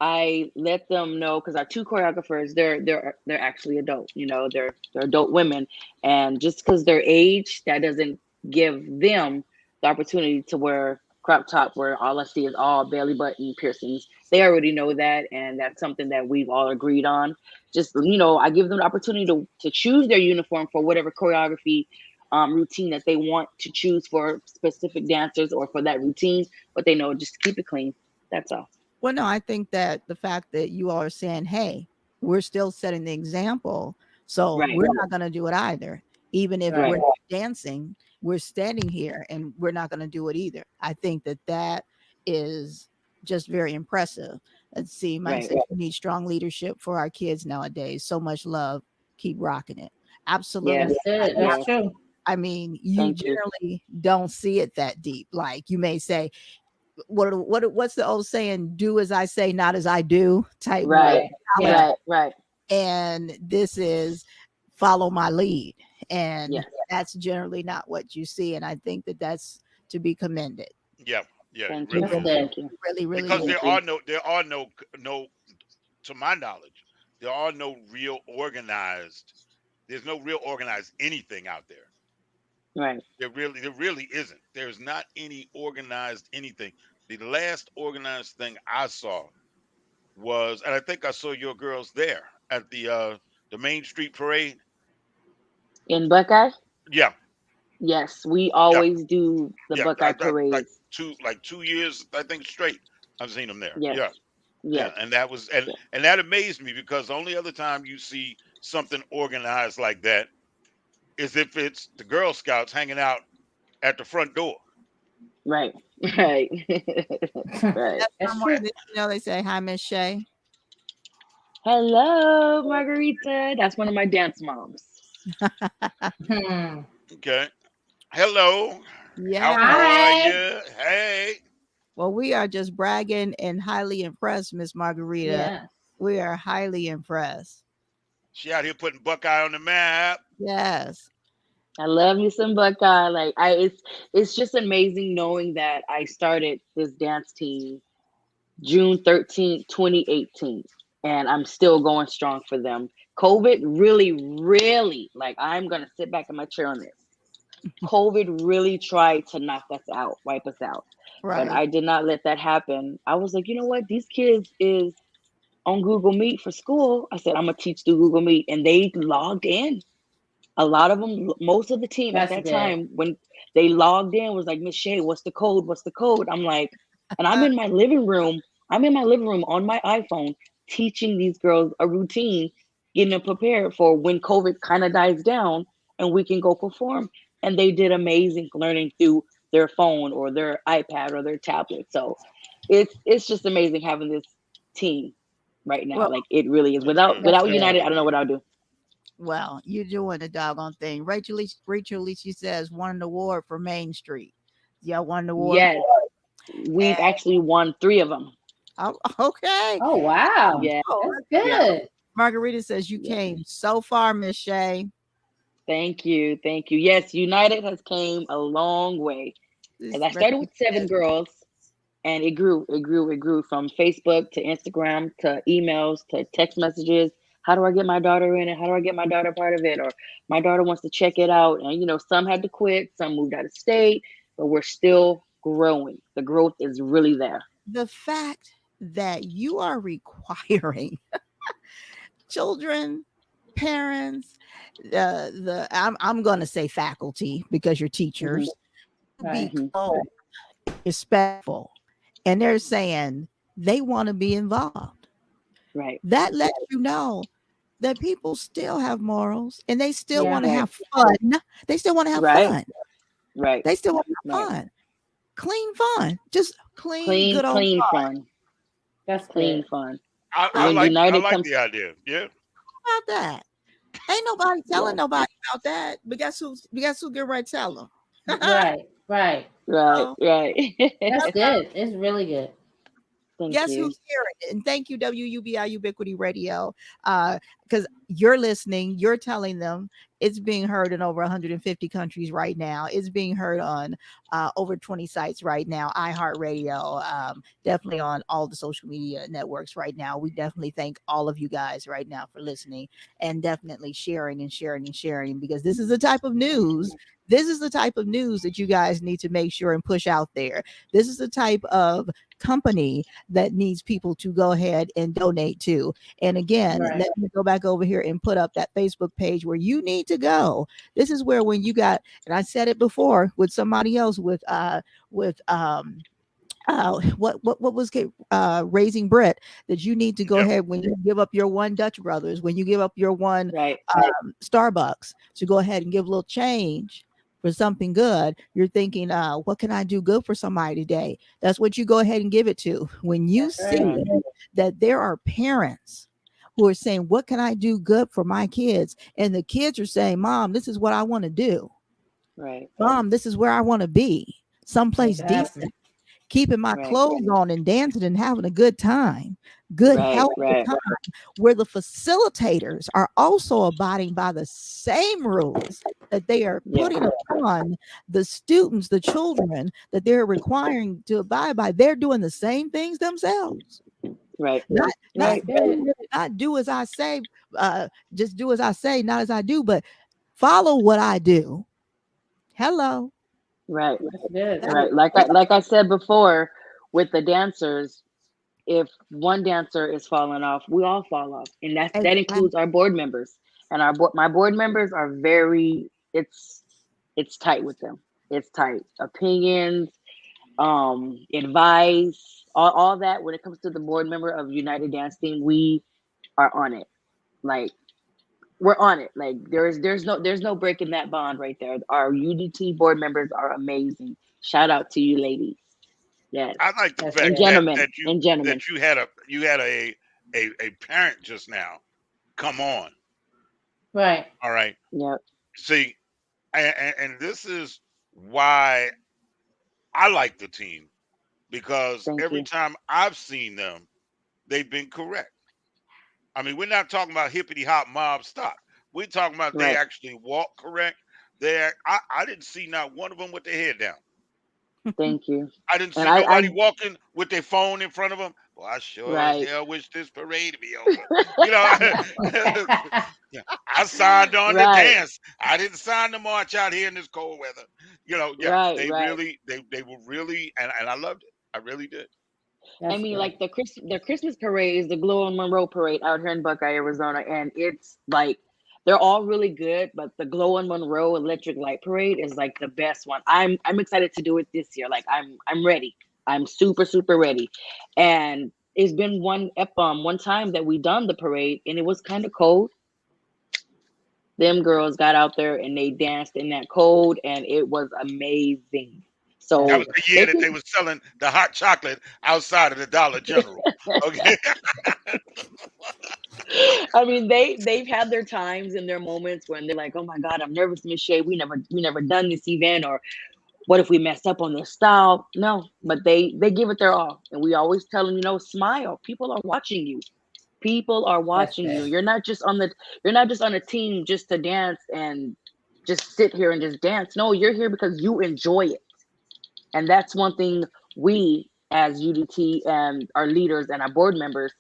I let them know, because our two choreographers, they're actually adult. They're adult women, and just because their age, that doesn't give them the opportunity to wear crop top where all I see is all belly button piercings. They already know that, and that's something that we've all agreed on. Just I give them the opportunity to choose their uniform for whatever choreography routine that they want to choose for specific dancers or for that routine, but they know just keep it clean. That's all. well, no, I think that the fact that you all are saying, hey, we're still setting the example, so Right. we're not going to do it either. Even if Right. we're not dancing, we're standing here and we're not going to do it either. I think that is just very impressive. Let's see. Mike Right. says we need strong leadership for our kids nowadays. So much love. Keep rocking it. Absolutely. Yes. That's it. That's Yes. true. I mean, you Thank you. generally don't see it that deep. Like you may say, what's the old saying? Do as I say, not as I do type. Right. Yeah. Right. Right. And this is follow my lead. And Yes. that's generally not what you see. And I think that that's to be commended. Yeah, yeah, it Thank really you. That's is. it. Thank you. Really, really Because is. Thank there are no, to my knowledge, there are no real organized. There's no real organized anything out there. Right. There really isn't. There's not any organized anything. The last organized thing I saw was, and I think I saw your girls there at the Main Street Parade. In Buckeye, Yeah, yes, we yeah, always do the yeah. Buckeye Like parades. 2 years, I think straight. I've seen them there. Yes. Yeah, yeah, Yes. and that was Yes. and that amazed me, because the only other time you see something organized like that is if it's the Girl Scouts hanging out at the front door. Right. Right. Right. That's true. They say, hi, Miss Shay. Hello, Margarita. That's one of my dance moms. Hmm. Okay. Hello. Yeah. How are Hi. you? Hey. Well, we are just bragging and highly impressed, Miss Margarita. Yeah. We are highly impressed. She out here putting Buckeye on the map. Yes. I love me some Buckeye. Like it's just amazing knowing that I started this dance team June 13th, 2018, and I'm still going strong for them. COVID really, like, I'm gonna sit back in my chair on this. COVID really tried to knock us out, wipe us out. Right. But I did not let that happen. I was like, you know what? These kids is on Google Meet for school. I said, I'm gonna teach through Google Meet, and they logged in. A lot of them, most of the team at That's that good. time, when they logged in, was like, Miss Shay, what's the code? What's the code? I'm like, and I'm in my living room. I'm in my living room on my iPhone teaching these girls a routine, getting them prepared for when COVID kind of dies down and we can go perform. And they did amazing learning through their phone or their iPad or their tablet. So it's just amazing having this team right now. Well, like it really is. Without That's good. United, I don't know what I'll do. well, you're doing a doggone thing. Rachel Alicia says, won an award for Main Street. Y'all won an award. Yes, we've actually won 3 of them. Oh, okay. Oh wow. Yeah. Oh, That's good. Margarita says you Yeah. came so far, Miss Shay. Thank you. Yes, United has came a long way. As I started with 7 girls, and it grew from Facebook to Instagram to emails to text messages. How do I get my daughter in it? How do I get my daughter part of it? Or my daughter wants to check it out. And some had to quit, some moved out of state, but we're still growing. The growth is really there. The fact that you are requiring children, parents, I'm going to say faculty because you're teachers, to Right. be called respectful, and they're saying they want to be involved. Right. That lets you know that people still have morals and they still Yeah. want to Right. have fun. They still want to have Right. fun. Right. They still want to have Right. fun. Clean fun. Just clean, good old Clean fun. fun. That's Clean good. fun. I When like United comes, the idea. Yeah. How about that? Ain't nobody telling yeah. nobody about that. But guess who get right tell them? Right. Right. Right. Oh, Right. That's good. It's really good. Thank guess you. who's hearing it? And thank you, WUBI Ubiquity Radio. Because you're listening, you're telling them it's being heard in over 150 countries right now. It's being heard on over 20 sites right now. iHeartRadio, definitely on all the social media networks right now. We definitely thank all of you guys right now for listening and definitely sharing and sharing and sharing, because this is the type of news. This is the type of news that you guys need to make sure and push out there. This is the type of company that needs people to go ahead and donate to. And again, Right. let me go back over here and put up that Facebook page where you need to go. This is where, when you got, and I said it before with somebody else with what was Raising Brit, that you need to go Yep. ahead when you give up your one Dutch Brothers, when you give up your one Right. Starbucks, to go ahead and give a little change for something good. You're thinking, what can I do good for somebody today? That's what you go ahead and give it to. When you That's see right. that there are parents who are saying, what can I do good for my kids? And the kids are saying, Mom, this is what I want to do. Right. Mom, this is where I want to be. Someplace Exactly. decent, keeping my Right. clothes on and dancing and having a good time, good Right. healthy Right. time, where the facilitators are also abiding by the same rules that they are Yeah. putting upon the students, the children that they're requiring to abide by. They're doing the same things themselves. Right. Not Right. not do as I say, just do as I say, not as I do, but follow what I do. Hello. Right. That's good. Right. Like I said before, with the dancers, if one dancer is falling off, we all fall off, and that includes our board members. And my board members are very. It's tight with them. It's tight. Opinions, advice, all that. When it comes to the board member of United Dance Team, we are on it. Like, we're on it. Like, there's no breaking that bond right there. Our UDT board members are amazing. Shout out to you, ladies. Yes, I like the That's fact and good. gentlemen, that you had a parent just now come on. Right. All right. Yep. See, and this is why I like the team, because Thank every you. time I've seen them, they've been correct. I mean, we're not talking about hippity hop mob stop. We're talking about they Right. actually walk correct. I didn't see not one of them with their head down. Thank you. I didn't And see nobody I walking with their phone in front of them. Well, I sure as right. hell wish this parade to be over. You know, yeah, I signed on to Right. dance. I didn't sign to march out here in this cold weather. You know, yeah, Right. they Right. really, they were really, and I loved it. I really did. I That's mean, good. like the Christmas parade is the Glow and Monroe parade out here in Buckeye, Arizona, and it's like they're all really good, but the Glow and Monroe Electric Light Parade is like the best one. I'm excited to do it this year. Like, I'm ready. I'm super ready. And it's been one time that we done the parade, and it was kind of cold. Them girls got out there and they danced in that cold, and it was amazing. That's That So was good. the year they that can they was selling the hot chocolate outside of the Dollar General. Okay. I mean, they've had their times and their moments when they're like, "Oh my God, I'm nervous, Miss Shay. We never done this event, or what if we messed up on their style?" No, but they give it their all, and we always tell them, smile. People are watching you. People are That's watching you. good. You're not just on a team just to dance and just sit here and just dance. No, you're here because you enjoy it, and that's one thing we as UDT and our leaders and our board members.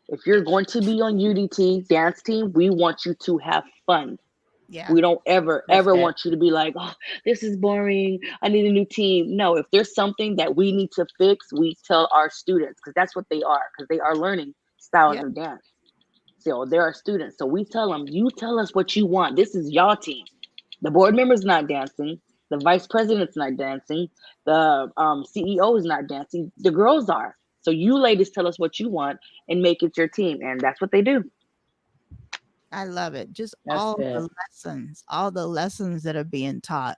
If you're going to be on UDT dance team, we want you to have fun. Yeah. We don't ever, That's ever good. want you to be like, "Oh, this is boring. I need a new team." No, if there's something that we need to fix, we tell our students, because that's what they are, because they are learning styles Yeah. of dance. So they're our students. So we tell them, you tell us what you want. This is your team. The board member's not dancing. The vice president's not dancing. The CEO is not dancing. The girls are. So you ladies tell us what you want and make it your team. And that's what they do. I love it. Just That's all good. the lessons that are being taught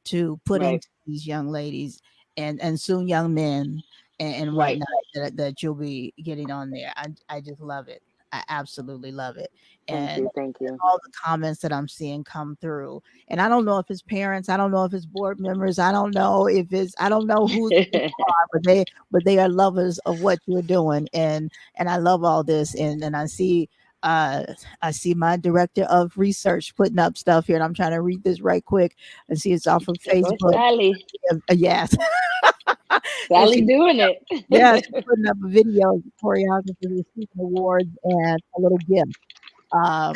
to put Right. into these young ladies and soon young men and Right. whatnot that you'll be getting on there. I just love it. I absolutely love it. Thank And you. Thank you. all the comments that I'm seeing come through. And I don't know if it's parents, I don't know if it's board members, I don't know who they are, but they are lovers of what you're doing. And I love all this. And I see my director of research putting up stuff here, and I'm trying to read this right quick. I see it's off of That's Facebook. Sally. Yes. Sally doing it. Yes, she's putting up a video, choreography receiving awards and a little gift.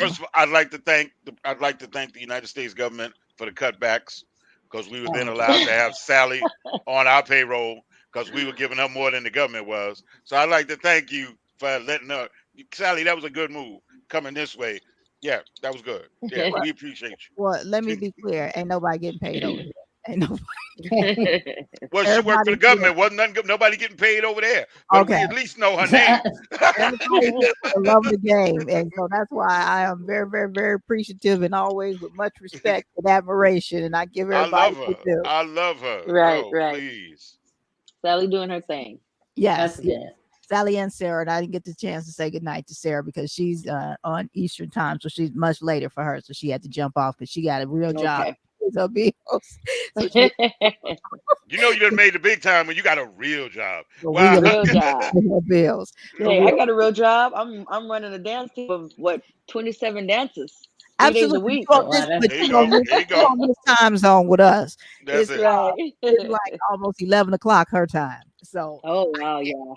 First of all, I'd like to thank the United States government for the cutbacks, because we were then allowed to have Sally on our payroll because we were giving her more than the government was. So I'd like to thank you for letting her. Sally, that was a good move coming this way. Yeah, that was good. Yeah, we appreciate you. Well, let me be clear. Ain't nobody getting paid over here. Ain't nobody. Well, she worked for the Everybody's government. Wasn't nobody getting paid over there. But we Okay. at least know her name. Everybody here for the love of the game. And so that's why I am very, very, very appreciative and always with much respect and admiration. And I give I everybody love what her. they do. I love her. Right, Oh, right. please. Sally doing her thing. Yes. That's good. Sally and Sarah, and I didn't get the chance to say goodnight to Sarah because she's on Eastern time, so she's much later for her, so she had to jump off because she got a real job. Okay. So she, You know you done made the big time when you got a real job. So Wow. Real job. her bills. Hey, I got a real job. I'm running a dance team of 27 dancers. 3 days a Absolutely. week. You Wow, that's There you go. There you go. on this time zone with us. That's It's it. Right. It's like almost 11 o'clock her time. So Oh wow, yeah.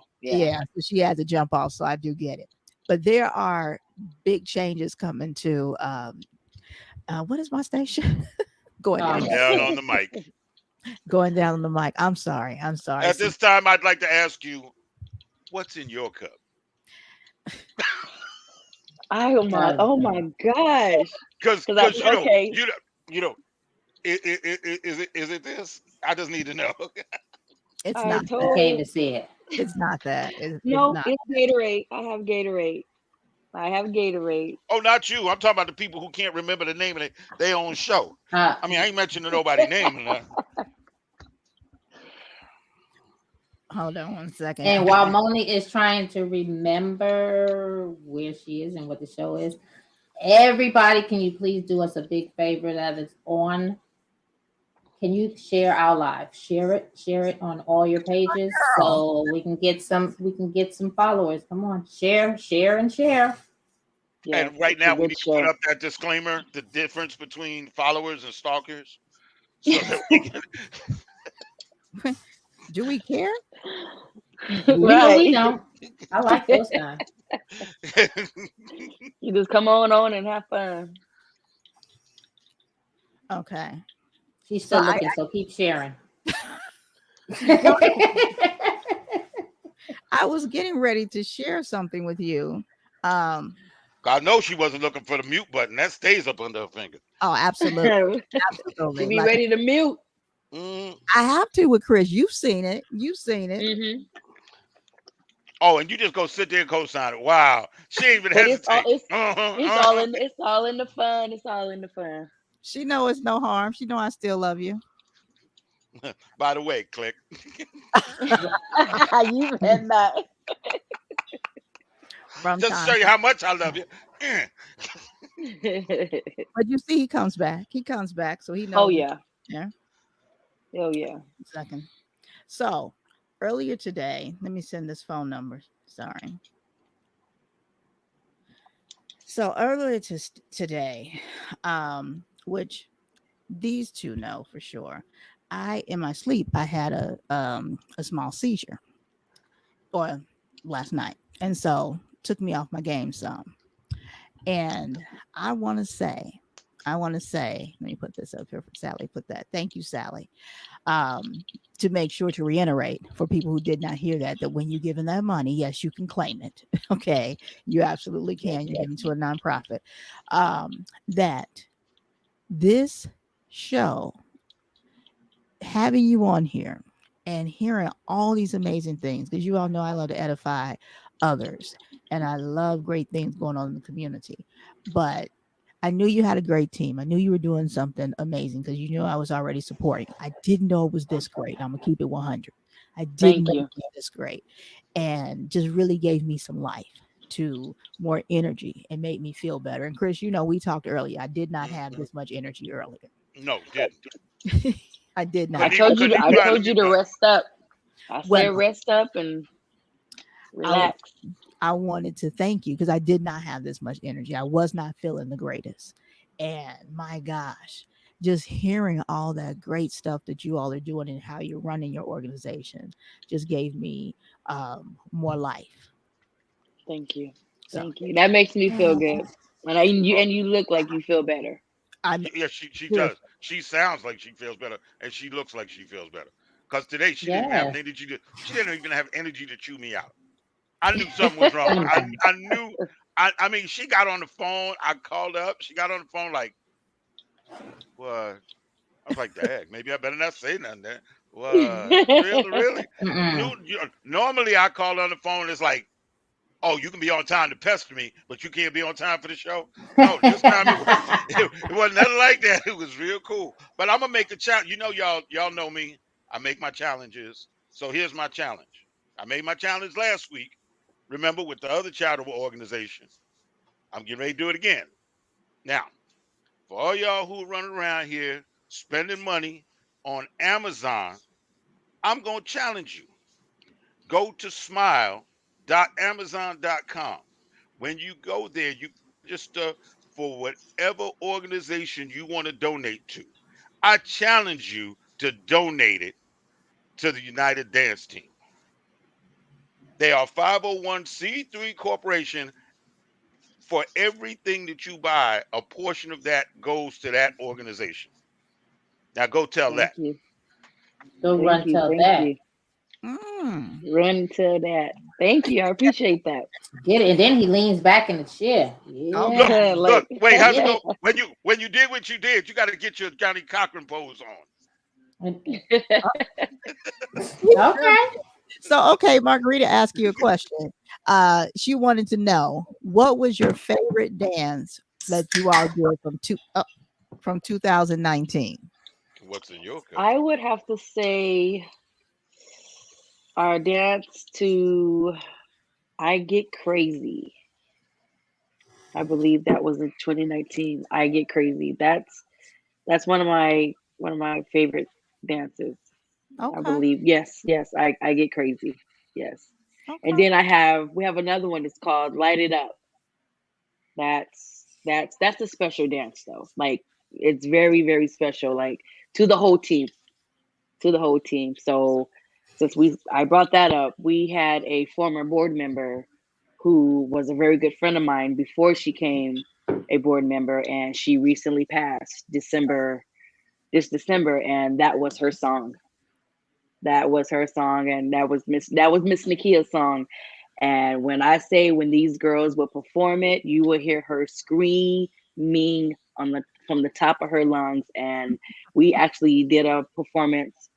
so she had to jump off. So I do get it. But there are big changes coming to what is my station? Going down. Come down on the mic. Going down on the mic. I'm sorry. At this time, I'd like to ask you, what's in your cup? Oh my gosh. Because okay. you know, is it this? I just need to know. It's I not told- that. Okay to see it. It's not that. No, not. it's Gatorade. I have Gatorade. Oh, not you. I'm talking about the people who can't remember the name of their own show. I mean, I ain't mentioning nobody's name. Hold on one second. And while Moni is trying to remember where she is and what the show is, everybody, can you please do us a big favor that is on? Can you share our live? Share it on all your pages so we can get some followers. Come on, share. Yes, And right it's a now, we good need to show. put up that disclaimer: the difference between followers and stalkers. So that we can, Do we care? We know we don't. I like those guys. You just come on and have fun. Okay. She's still So looking, so keep sharing. I was getting ready to share something with you. I know she wasn't looking for the mute button. That stays up under her finger. Oh, absolutely. To be ready to mute. Mm. I have to with Chris. You've seen it. Mm-hmm. Oh, and you just go sit there and co-sign it. Wow, she ain't even But hesitate. it's all in the fun. It's all in the fun. She know it's no harm. She know I still love you. By the way, click. You said that. From Just to time. show you how much I love you. But you see, he comes back. He comes back, so he knows. Oh yeah. Yeah. Oh yeah. Second. So earlier today, let me send this phone number. Sorry. So earlier today, which these two know for sure, in my sleep I had a small seizure, or last night, and so took me off my game some. And I want to say, let me put this up here for Sally. Put that. Thank you, Sally. To make sure to reiterate for people who did not hear that when you're giving that money, yes, you can claim it. Okay, you absolutely can. You're giving to a nonprofit. That this show, having you on here, and hearing all these amazing things, because you all know I love to edify others and I love great things going on in the community. But I knew you had a great team. I knew you were doing something amazing because you knew I was already supporting. I didn't know it was this great. I'm gonna keep it 100. I didn't Thank know you. it was this great, and just really gave me some life to more energy and made me feel better. And Chris, you know, we talked earlier. I did not have Mhm. this much energy earlier. No, didn't. I did I not. told you. Couldn't even I find the told you mute to button. rest up. I Well, said rest up and I relax. I wanted to thank you because I did not have this much energy. I was not feeling the greatest. And my gosh, just hearing all that great stuff that you all are doing and how you're running your organization just gave me more life. Thank you. So Thank you. That makes me feel Mm. good. And you look like you feel better. I'm Yeah, she here. does. She sounds like she feels better, and she looks like she feels better. Cause today she didn't have Yes. energy to. She didn't even have energy to chew me out. I knew something was wrong. I knew. I mean, she got on the phone. I called up. She got on the phone like, what? I was like, Dad, maybe I better not say nothing there. What? Really, really? Mm-mm. Normally I call on the phone. It's like, oh, you can be on time to pester me, but you can't be on time for the show. No, this time it wasn't nothing like that. It was real cool. But I'm gonna make a challenge. You know, y'all know me. I make my challenges. So here's my challenge. I made my challenge last week. Remember, with the other charitable organization. I'm getting ready to do it again. Now, for all y'all who are running around here spending money on Amazon, I'm gonna challenge you. Go to smile.amazon.com. When you go there, you register for whatever organization you want to donate to. I challenge you to donate it to the United Dance Team. They are 501c3 corporation. For everything that you buy, a portion of that goes to that organization. Now go tell Thank that. you. Go Thank run you. tell Thank that. you. Mm. Run to that. Thank you. I appreciate that. Get it. And then he leans back in the chair. Look, Yeah. Okay. look, Like wait, how's it Get go? it. When you did what you did, you got to get your Johnny Cochran pose on. Okay. So okay, Margarita asked you a question. She wanted to know what was your favorite dance that you all did from 2019. What's in your cup? I would have to say our dance to I Get Crazy. I believe that was in 2019. I Get Crazy. That's one of my favorite dances. I Okay. believe. Yes, yes, I Get Crazy. Yes. And Okay. then we have another one that's called Light It Up. That's a special dance though. Like it's very, very special, like to the whole team. To the whole team. So since we I brought that up, we had a former board member who was a very good friend of mine before she came a board member, and she recently passed this December, and that was her song. That was her song, and that was Miss Nakia's song. And when these girls will perform it, you will hear her screaming on the from the top of her lungs. And we actually did a performance.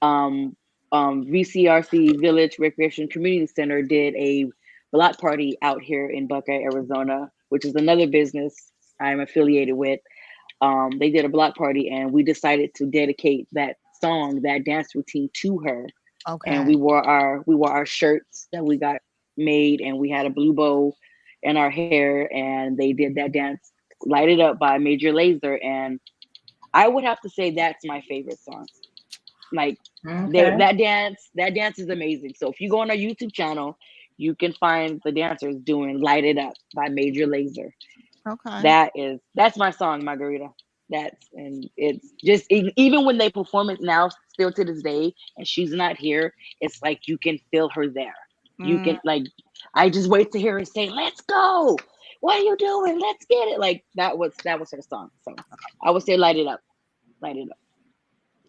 Um, VCRC Village Recreation Community Center did a block party out here in Buckeye, Arizona, which is another business I'm affiliated with. They did a block party, and we decided to dedicate that song, that dance routine, to her. And Okay. we wore our shirts that we got made, and we had a blue bow in our hair, and they did that dance, "Light It Up" by Major Lazer. And I would have to say that's my favorite song. Like Okay. that dance is amazing. So if you go on our YouTube channel, you can find the dancers doing "Light It Up" by Major Lazer. Okay. That's my song, Margarita. And it's just even when they perform it now, still to this day, and she's not here, it's like you can feel her there. You Mm, can like, I just wait to hear her say, "Let's go! What are you doing? Let's get it!" Like that was her song. So I would say, "Light It Up, Light It Up."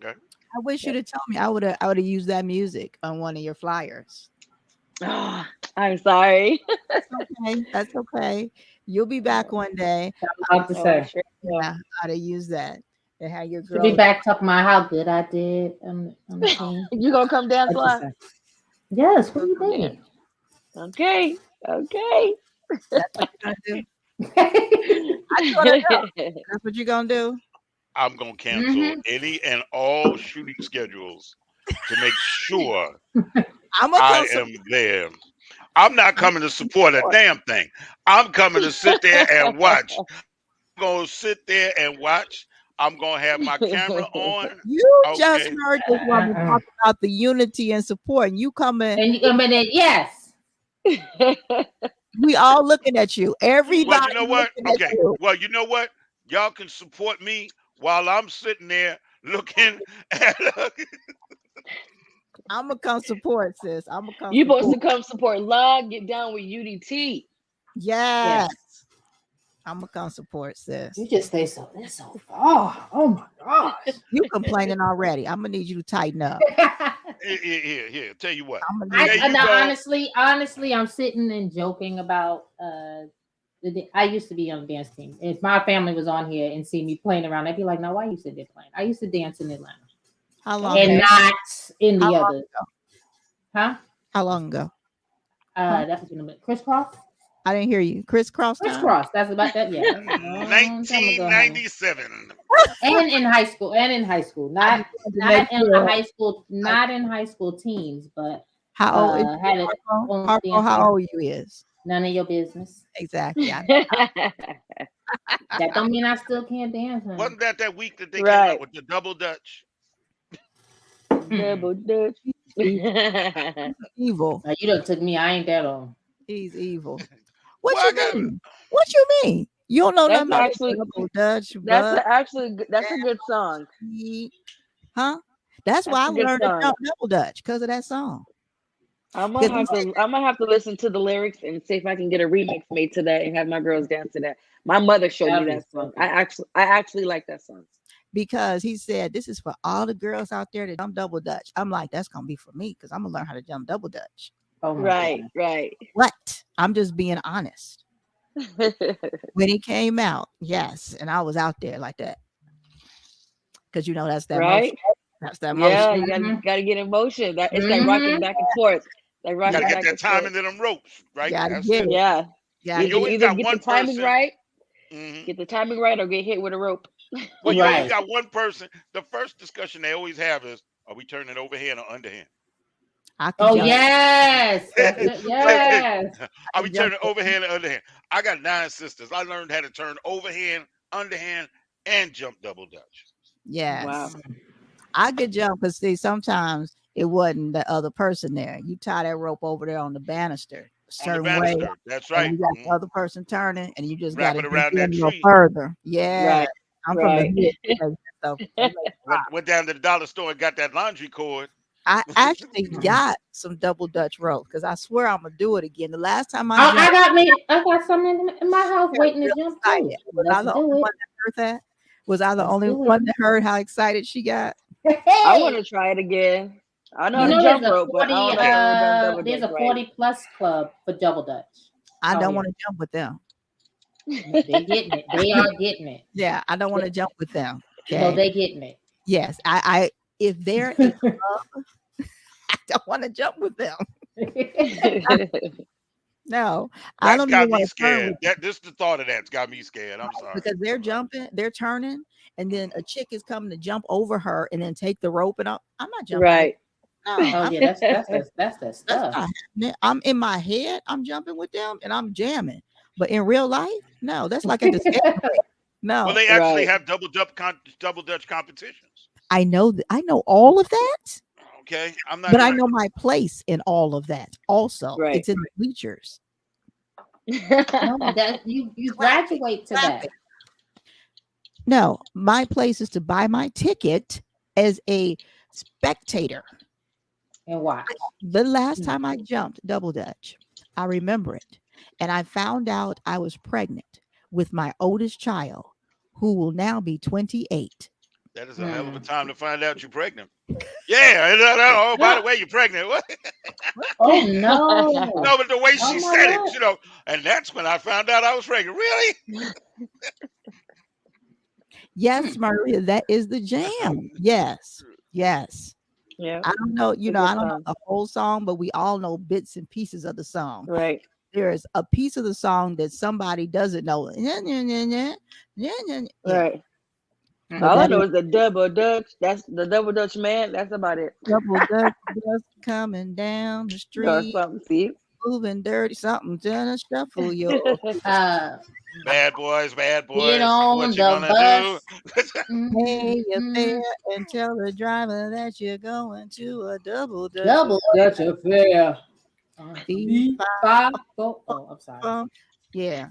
Okay. I wish you'd Yep. have told me. I would have used that music on one of your flyers. Oh, I'm sorry. That's okay. That's okay. You'll be back one day. I'm about to Oh, I say. sure will. Yeah, I'd have used that. and have your To be girls. back talking about how good I did on the team. You gonna come dance live? Yes, what do you Come think? Okay. Okay. That's what you're gonna do. I sort of know. That's what you're gonna do. I'm gonna cancel Mhm. any and all shooting schedules to make sure I'm gonna I come am there. I'm not coming to support a damn thing. I'm coming to sit there and watch. I'm gonna sit there and watch. I'm gonna have my camera on. You just Okay. heard this woman talk about the unity and support, and you coming. And you come in there, yes. We all looking at you. Everybody Well, you know what? looking at Okay. you. Well, you know what? Y'all can support me while I'm sitting there looking at. I'm gonna come support, sis. I'm gonna come. You supposed to support. come support live, get down with UDT. Yes. I'm gonna come support, sis. You just stay so that's so far. Oh my gosh. You complaining already. I'm gonna need you to tighten up. Here. Tell you what. I'm gonna need There you- you no, go. honestly, I'm sitting and joking about I used to be on the dance team. If my family was on here and see me playing around, they'd be like, "No, why you sit there playing?" I used to dance in Atlanta How long? and ago? not in the How long other. ago? Huh? How long ago? That was in a minute. Crisscross. I didn't hear you. Crisscross time? Crisscross. That's about that. Yeah. That was a long time ago, honey. 1997. And in high school, not in high school teams, but How old? had it on Harpo, dance how team. old you is? None of your business. Exactly. That don't mean I still can't dance. Honey. Wasn't that week that they came Right. out with the double Dutch? Double Dutch. Evil. Now, you done took me. I ain't that old. He's evil. What Well, I you got- mean? What you mean? You don't know That's nothing about actually- Double Dutch, That's a good song. huh? That's why I That's a good learned to song. jump Double Dutch because of that song. I'm gonna have to listen to the lyrics and see if I can get a remix made to that and have my girls dance to that. My mother showed That'd me be that song. something. I actually like that song. Because he said this is for all the girls out there that jump Double Dutch. I'm like, that's gonna be for me because I'm gonna learn how to jump Double Dutch. Oh my Right, God. right. What? I'm just being honest. When he came out, yes, and I was out there like that because you know that's that Right? motion. That's that Yeah, motion. you gotta get in motion. That it's that rocking back and forth. That rocking Gotta back get that and time forth. into them ropes, right? Gotta That's get it. it. Yeah. Yeah, You always Either got get one the timing person. right, Mhm. get the timing right, or get hit with a rope. Well, you always Right. got one person. The first discussion they always have is, are we turning overhand or underhand? I can Oh jump. yes. Yes. Are we jump turning overhand or underhand? I got 9 sisters. I learned how to turn overhand, underhand, and jump double Dutch. Yes. Wow. I could jump because see, sometimes it wasn't the other person there. You tie that rope over there on the banister a On the certain way. banister. That's And right. you got Mhm. the other person turning, and you just got Wrap to it around that a little tree. further. Yeah, Right. I'm Right. from the hood. So Went down to the dollar store and got that laundry cord. I actually got some double Dutch rope because I swear I'm gonna do it again. The last time I I jumped, got some in my house waiting to jump too. excited. Was I Let's the do only it. one that heard that? Was I the Let's only do it. one that heard how excited she got? I want to try it again. I know You how to know, jump there's a rope, but I 40. don't know if I've ever done double There's a Dutch 40+ club for double Dutch. I Oh, don't yeah. want to jump with them. They getting it. They are getting it. Yeah, I don't want to jump with them. So Okay. they getting it. Yes, I if they're a club, I don't want to jump with them. right. No, I That's don't got even me want to turn scared. with them This the thought of that's got me scared. I'm sorry. because they're jumping, they're turning, and then a chick is coming to jump over her and then take the rope and I'm not jumping. Right. No, Oh yeah, that's that that's stuff. not happening. I'm in my head, I'm jumping with them and I'm jamming. But in real life, no, that's like a discovery. No, Well, they actually Right. have double Dutch competitions. I know all of that, Okay, I'm not. but I doing know my place in all of that. Also, Right. it's in the bleachers. No, that you graduate to that. No, my place is to buy my ticket as a spectator. And watch. The last time I jumped double Dutch, I remember it. And I found out I was pregnant with my oldest child, who will now be 28. That is a hell of a time to find out you're pregnant. Yeah. Oh, by the way, you're pregnant. What? Oh no. No, but the way Oh, she my said God. it, and that's when I found out I was pregnant. Really? Yes, Maria, that is the jam. Yes. Yes. Yeah. I don't know, It's a I good don't know song. the whole song, but we all know bits and pieces of the song. Right. There's a piece of the song that somebody doesn't know. Yeah, yeah, yeah, yeah, yeah, yeah, yeah. Right. But All I that know is is the double Dutch. That's the double Dutch man. That's about it. double dutch just coming down the Or street, something. See? moving dirty, something to shuffle your feet. Bad boys, Get what on you the gonna do? bus. Hey, you Mhm. there and tell the driver that you're going to a double dutch. Double Dutch affair. Fee, Five, four. Oh, I'm sorry. Yeah.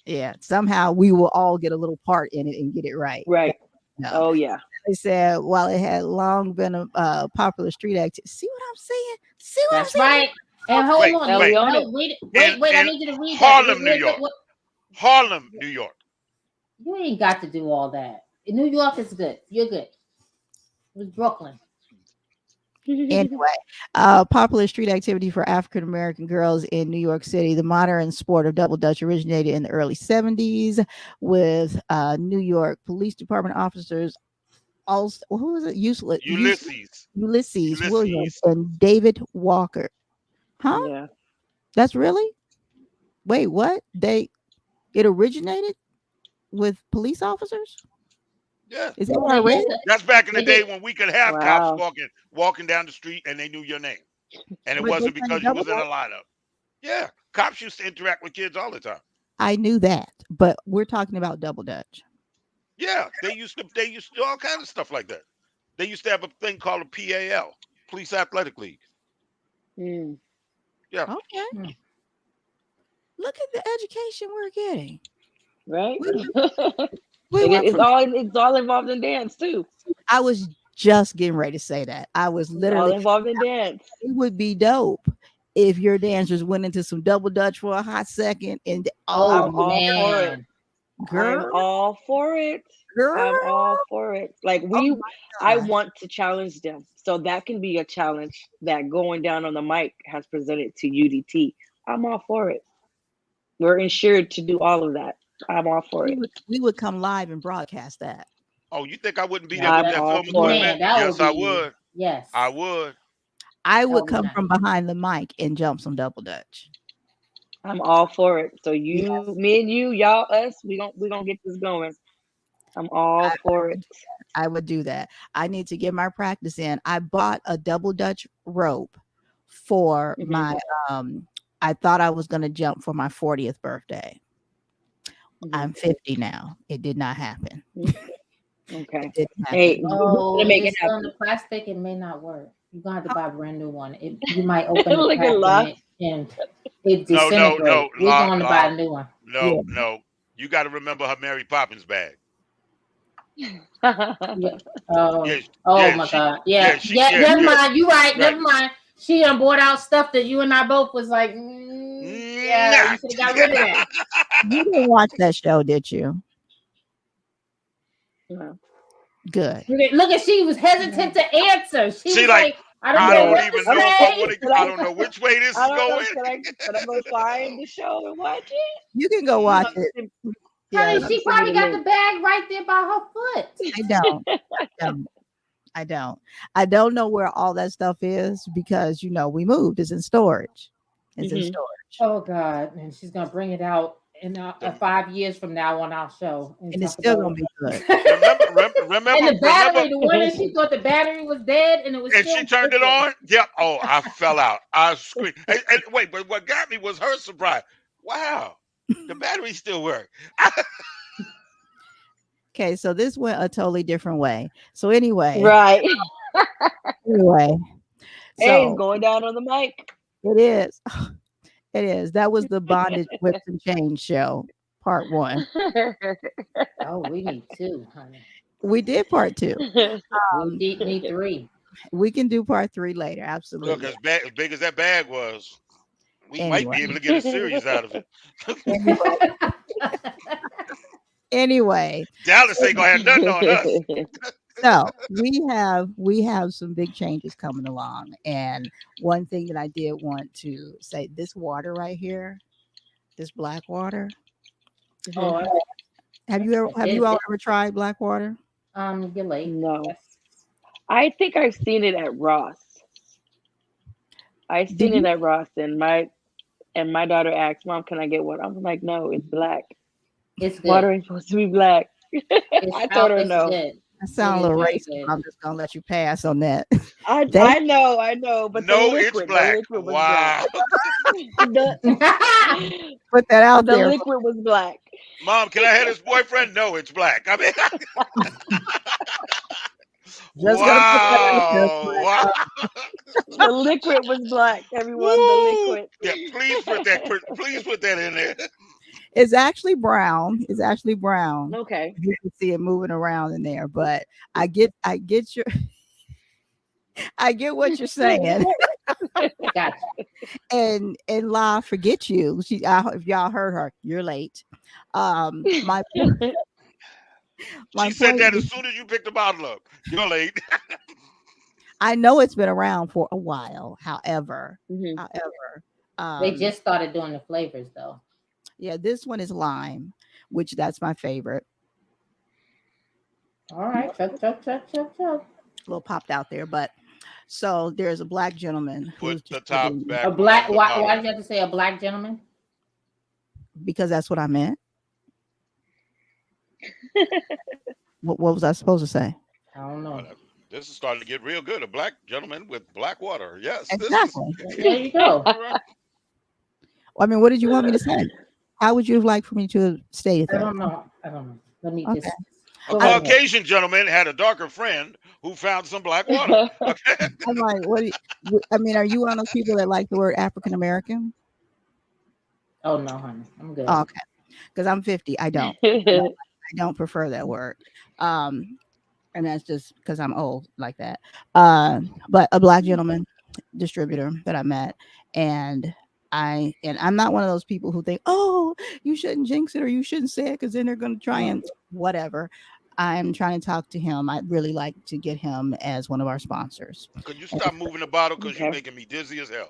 Yeah. Somehow we will all get a little part in it and get it right. Right. No. Oh yeah. They said while it had long been a popular street activity. See what I'm saying? See what That's I'm saying? right. And hold Wait, on. Now wait. we own No, it. wait. I In need you to read Harlem, that. New York. Harlem, New York. You ain't got to do all that. In New York is good. You're good. It was Brooklyn. Anyway, popular street activity for African American girls in New York City. The modern sport of double dutch originated in the early 70s with New York Police Department officers. Also, who was it? Ulysses. Ulysses Williams and David Walker. Huh? Yeah. That's really? Wait, what? It originated with police officers? Yeah. Is that what I read? That's back in the They day did. when we could have Wow. cops walking down the street and they knew your name. And it But wasn't they playing because you double was in a dutch? lineup. Yeah. Cops used to interact with kids all the time. I knew that, but we're talking about double dutch. Yeah. They used to do all kinds of stuff like that. They used to have a thing called a PAL, Police Athletic League. Mm. Yeah. Okay. Hmm. Look at the education we're getting. Right. We went It's from, all involved in dance too. I was just getting ready to say that. I was It's all literally, involved in dance. it would be dope if your dancers went into some double dutch for a hot second and Oh I'm all for it. man. girl, I'm all for it. girl. I'm all for it. Like Oh I my God. want to challenge them. So that can be a challenge that going down on the mic has presented to UDT. I'm all for it. We're insured to do all of that. I'm all for it. We would come live and broadcast that. Oh, you think I wouldn't be there Now with I'm that all film for it. equipment? Man, that Yes, would I be would. yes. I would. I would Oh, come nice. from behind the mic and jump some double dutch. I'm all for it. So Yes. me and you, y'all, us, we gonna get this going. I'm all for it. I would do that. I need to get my practice in. I bought a double dutch rope for Mhm. my I thought I was going to jump for my 40th birthday. Mhm. I'm 50 now. It did not happen. Okay. It didn't happen. Hey, Oh, we're gonna make it it's on happen. the plastic. It may not work. You're gonna have to buy a brand new one. You might open the Look at pack Luck. and it No, disintegrates. We're Locke, going to buy a new one. No, Yeah. no. You got to remember her Mary Poppins bag. Yeah. Oh, Yeah, oh yeah, my she- God. yeah, Yeah. she- Yeah. yeah, Never yeah. mind. You right. Right. Never mind. She done bought out stuff that you and I both was like, yeah, Nah. you should have got rid of that. You didn't watch that show, did you? No. Good. Look at she was hesitant to answer. She She was like, like, I don't I know don't what even to know if I say. want to. I don't know which way this is I don't know. going. Should I go find the show and watch it? You can go watch it. Yeah, Honey, she probably got the bag right there by her foot. I don't. I don't. I don't know where all that stuff is because we moved. It's in storage. It's in Mhm. storage. Oh God, and she's gonna bring it out in 5 years from now on our show, And it's talk still about gonna be good. Remember, And the battery, the one that she thought the battery was dead, and it was. and still she turned it working. on. Yep. Oh, I fell out. I screamed. And wait, but what got me was her surprise. Wow, the battery still works. Okay, so this went a totally different way. So anyway, Right. anyway, Hey, it's so going down on the mic. it is. It is. That was the Bondage Whips and Chains show, part 1. Oh, we need 2, honey. We did part 2. We need 3. We can do part 3 later. Look, Absolutely. as big as that bag was, we might Anyway. be able to get a series out of it. Anyway, Dallas ain't gonna have nothing on us. so we have some big changes coming along, and one thing that I did want to say, this water right here, this black water, Oh, Have you all ever tried Blackwater? You're late. No. Yes. I think I've seen it at Ross. I've seen it at Ross, and my daughter asked, "Mom, can I get one?" I'm like, "No, it's black. It's good. Water ain't supposed to be black." I told her it's no. Good. That sounds a little very racist. good. I'm just gonna let you pass on that. I know, but No, the it's liquid, black. the liquid was Wow. black. Put that out The there. liquid was black. Mom, can I have his boyfriend? No, it's black. I mean, Just gonna put that out there. wow. The liquid was black. Everyone, the Woo. liquid. Yeah, please put that in there. It's actually brown. It's actually brown. Okay. You can see it moving around in there, but I get your I get what you're saying. Gotcha. And La, forget you. If y'all heard her, you're late. My She said point that is, as soon as you picked the bottle up. You're late. I know it's been around for a while. However, They just started doing the flavors though. yeah, this one is lime, which that's my favorite. All right, chug. A little popped out there, but so there's a black gentleman who's Put the top back. A black. on the Why bottle. did you have to say a black gentleman? because that's what I meant. What was I supposed to say? I don't know. This is starting to get real good. A black gentleman with black water. Yes. Exactly. There you go. I mean, what did you want me to say? How would you have liked for me to have stated I that? don't know. Let me Okay. just. A Go ahead. Caucasian gentleman had a darker friend who found some black water. Okay. I'm like, I mean, are you one of those people that like the word African American? Oh no, honey, I'm good. Oh, okay, because I'm 50. I don't prefer that word. And that's just because I'm old like that. But a black gentleman distributor that I met, and I'm not one of those people who think, oh, you shouldn't jinx it or you shouldn't say it because then they're going to try and whatever. I'm trying to talk to him. I'd really like to get him as one of our sponsors. Could you stop moving the bottle because you're making me dizzy as hell?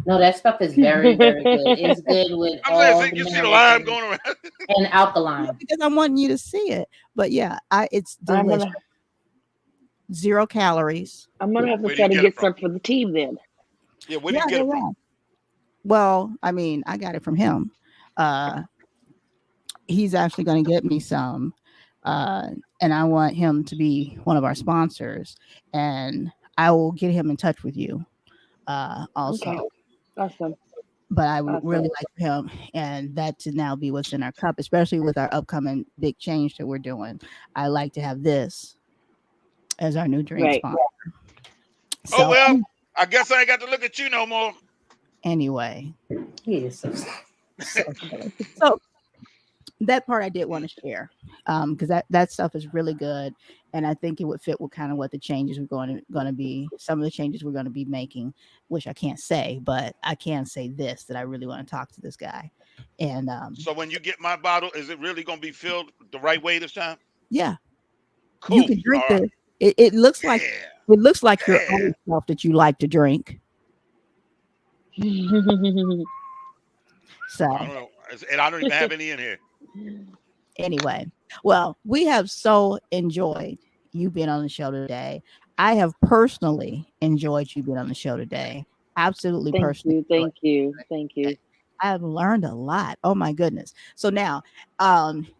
No, that stuff is very, very good. It's good with I'm all saying, the you see the minerals lime going around. and alkaline. Because I'm wanting you to see it. But yeah, it's I'm delicious. gonna 0 calories. have to Where do try you to get it get from? some for the team then. Yeah, where do you get it from? Well, I mean, I got it from him. He's actually going to get me some. And I want him to be one of our sponsors. And I will get him in touch with you also. Okay. Awesome. But I would really like for him and that to now be what's in our cup, especially with our upcoming big change that we're doing. I like to have this as our new drink sponsor. So, Oh, well, I guess I ain't got to look at you no more. anyway. Yes. So that part I did want to share because that stuff is really good, and I think it would fit with kind of what the changes we're going to be. Some of the changes we're going to be making, which I can't say, but I can say this that I really want to talk to this guy. And So when you get my bottle, is it really going to be filled the right way this time? yeah, Cool. you can drink All this. It looks like Yeah. it looks like your own stuff that you like to drink. So I don't know. And I don't even have any in here. anyway, well, we have so enjoyed you being on the show today. I have personally enjoyed you being on the show today. Absolutely personally. Thank you. I've learned a lot. Oh my goodness. So now,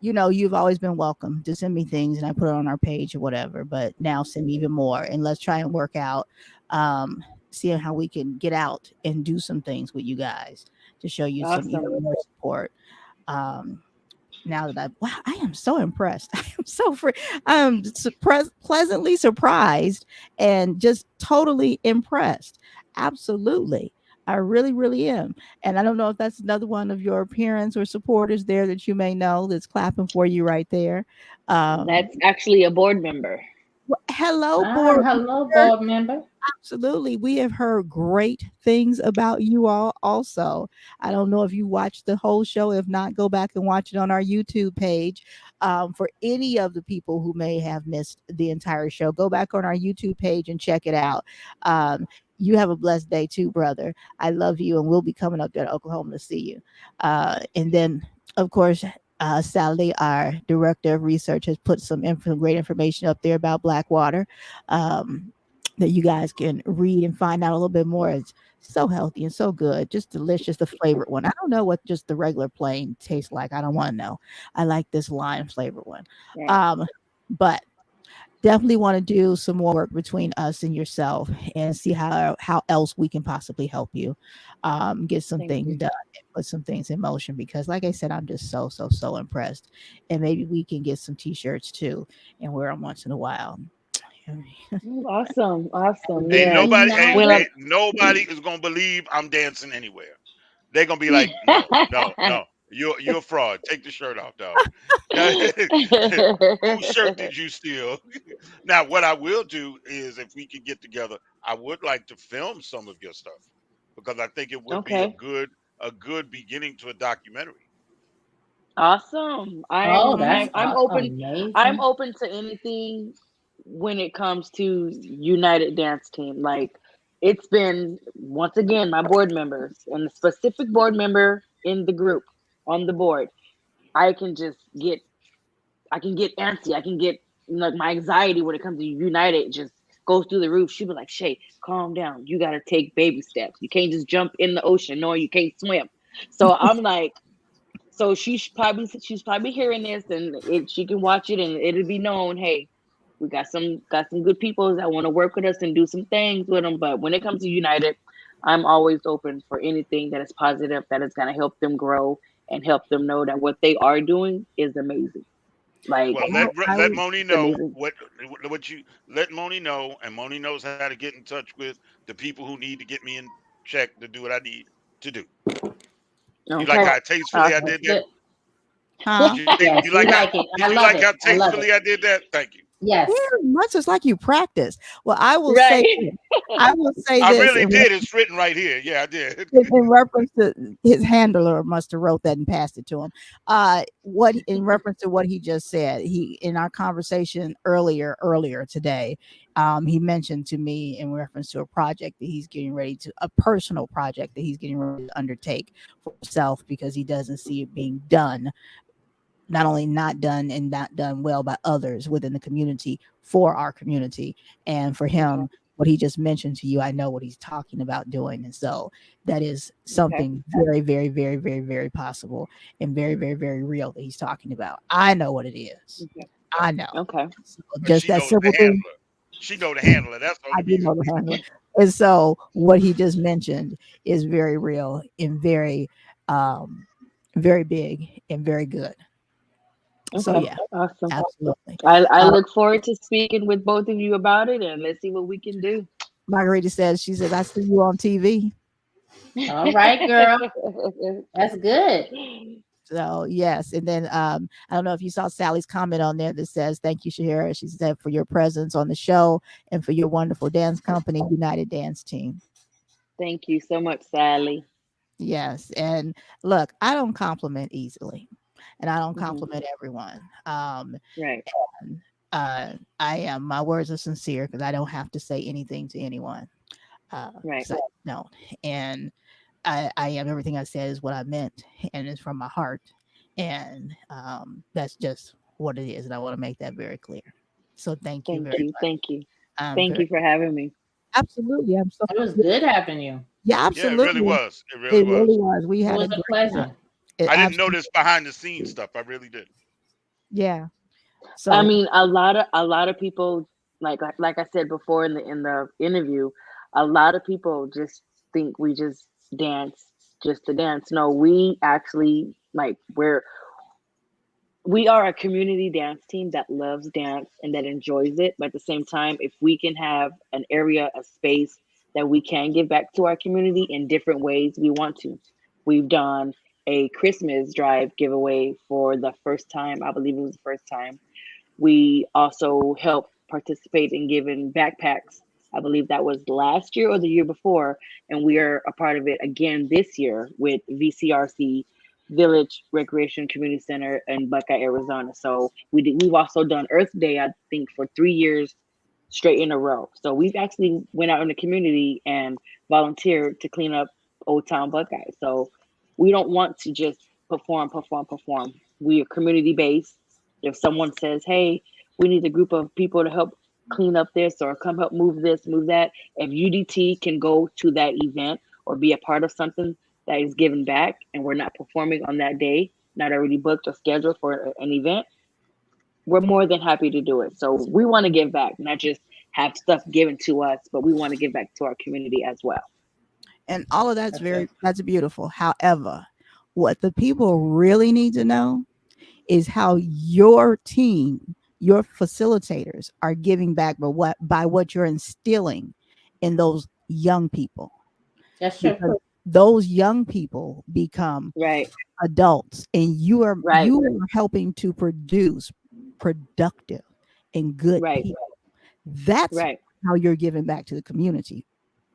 you've always been welcome to send me things and I put it on our page or whatever, but now send me even more and let's try and work out, seeing how we can get out and do some things with you guys to show you some even more support. Now that I am so impressed. I am so I'm pleasantly surprised and just totally impressed. Absolutely. I really, really am. And I don't know if that's another one of your parents or supporters there that you may know that's clapping for you right there. That's actually a board member. Hello, board member. Absolutely. We have heard great things about you all also. I don't know if you watched the whole show. If not, go back and watch it on our YouTube page. For any of the people who may have missed the entire show, go back on our YouTube page and check it out. You have a blessed day too, brother. I love you, and we'll be coming up there to Oklahoma to see you. And then, of course, Sally, our director of research, has put some great information up there about Blackwater, um, that you guys can read and find out a little bit more. It's so healthy and so good, just delicious. The flavored one. I don't know what just the regular plain tastes like. I don't want to know. I like this lime flavored one. Right. But definitely want to do some more work between us and yourself and see how else we can possibly help you, get some Thank things you. done and put some things in motion, because like I said, I'm just so impressed. And maybe we can get some t-shirts too and wear them once in a while. Ooh, awesome. Awesome. It'd Ain't Yeah. be nobody, Well, nice. nobody is gonna believe I'm dancing anywhere. They're gonna be like, no, no, no. You're a fraud. Take the shirt off, dog. Whose shirt did you steal? Now, what I will do is, if we could get together, I would like to film some of your stuff because I think it would be okay. a good beginning to a documentary. Awesome. Oh, that's I'm open. I'm amazing. open to anything when it comes to United Dance Team. Like, it's been, once again, my board members and the specific board member in the group on the board. I can just get I can get antsy. I can get, like, my anxiety when it comes to United just goes through the roof. She'd be like, Shay, calm down. You gotta take baby steps. You can't just jump in the ocean knowing you can't swim. So I'm like, so she's probably hearing this, and she can watch it and it'll be known, hey, we got some good people that want to work with us and do some things with them. But when it comes to United, I'm always open for anything that is positive, that is going to help them grow and help them know that what they are doing is amazing. Like, Well, I let would Moni it's know amazing. what you let Moni know, and Moni knows how to get in touch with the people who need to get me in check to do what I need to do. You like Okay. how tastefully I Awesome. That's did that? good. huh Yes, we like it. I Did you love like it. how I love it. tastefully I did that? Thank you. Yes. very much. It's like you practice. Well, I will say Right. this. I will say I this really did. It's written right here. Yeah, I did. in reference to his handler must have wrote that and passed it to him. What in reference to what he just said, he in our conversation earlier today, he mentioned to me in reference to a project that he's getting ready to, a personal project that he's getting ready to undertake for himself, because he doesn't see it being done, not only not done and not done well by others within the community, for our community. And for Okay. him, what he just mentioned to you, I know what he's talking about doing. And so that is Okay. something very possible and very real that he's talking about. I know what it is. Okay. I know. Okay. So But just she that knows the simple thing. handler. She know the handler. That's the I only do reason. know the handler. And so what he just mentioned is very real and um very big and very good. So Okay. yeah, Awesome. absolutely. I Uh, look forward to speaking with both of you about it, and let's see what we can do. Margarita says, she says, I see you on TV. All right, girl. That's good. So yes. And then I don't know if you saw Sally's comment on there that says, thank you, Shahira. She said, for your presence on the show and for your wonderful dance company, United Dance Team. Thank you so much, Sally. Yes. And look, I don't compliment easily. And I don't Hmm. compliment everyone. Right. And, I am, my words are sincere because I don't have to say anything to anyone. Right. So no. And I am, everything I said is what I meant, and it's from my heart. And that's just what it is. And I want to make that very clear. So thank you Thank very you. much. Thank you. I'm Thank very you for having me. absolutely. I'm so It was good having you. yeah, Yeah, it really absolutely. was. It really It really was. was. We It had a was a great time. pleasure. It I didn't absolutely notice behind the scenes stuff. I really did. yeah. I So mean, a lot of people, like I said before in the interview, a lot of people just think we just dance just to dance. No, we actually, like, we are a community dance team that loves dance and that enjoys it. But at the same time, if we can have an area, a space that we can give back to our community in different ways, we want to. We've done a Christmas drive giveaway for the first time. I believe it was the first time. We also helped participate in giving backpacks. I believe that was last year or the year before, and we are a part of it again this year with VCRC Village Recreation Community Center in Buckeye, Arizona. So we've also done Earth Day, I think, for 3 years straight in a row. So we've actually went out in the community and volunteered to clean up Old Town Buckeye. So we don't want to just perform. we are community based. If someone says, hey, we need a group of people to help clean up this or come help move this, move that, if UDT can go to that event or be a part of something that is given back and we're not performing on that day, not already booked or scheduled for an event, we're more than happy to do it. So we want to give back, not just have stuff given to us, but we want to give back to our community as well. And all of that's beautiful. However, what the people really need to know is how your team, your facilitators are giving back by what you're instilling in those young people. That's true. Because those young people become adults, and you are helping to produce productive and good people. That's how you're giving back to the community.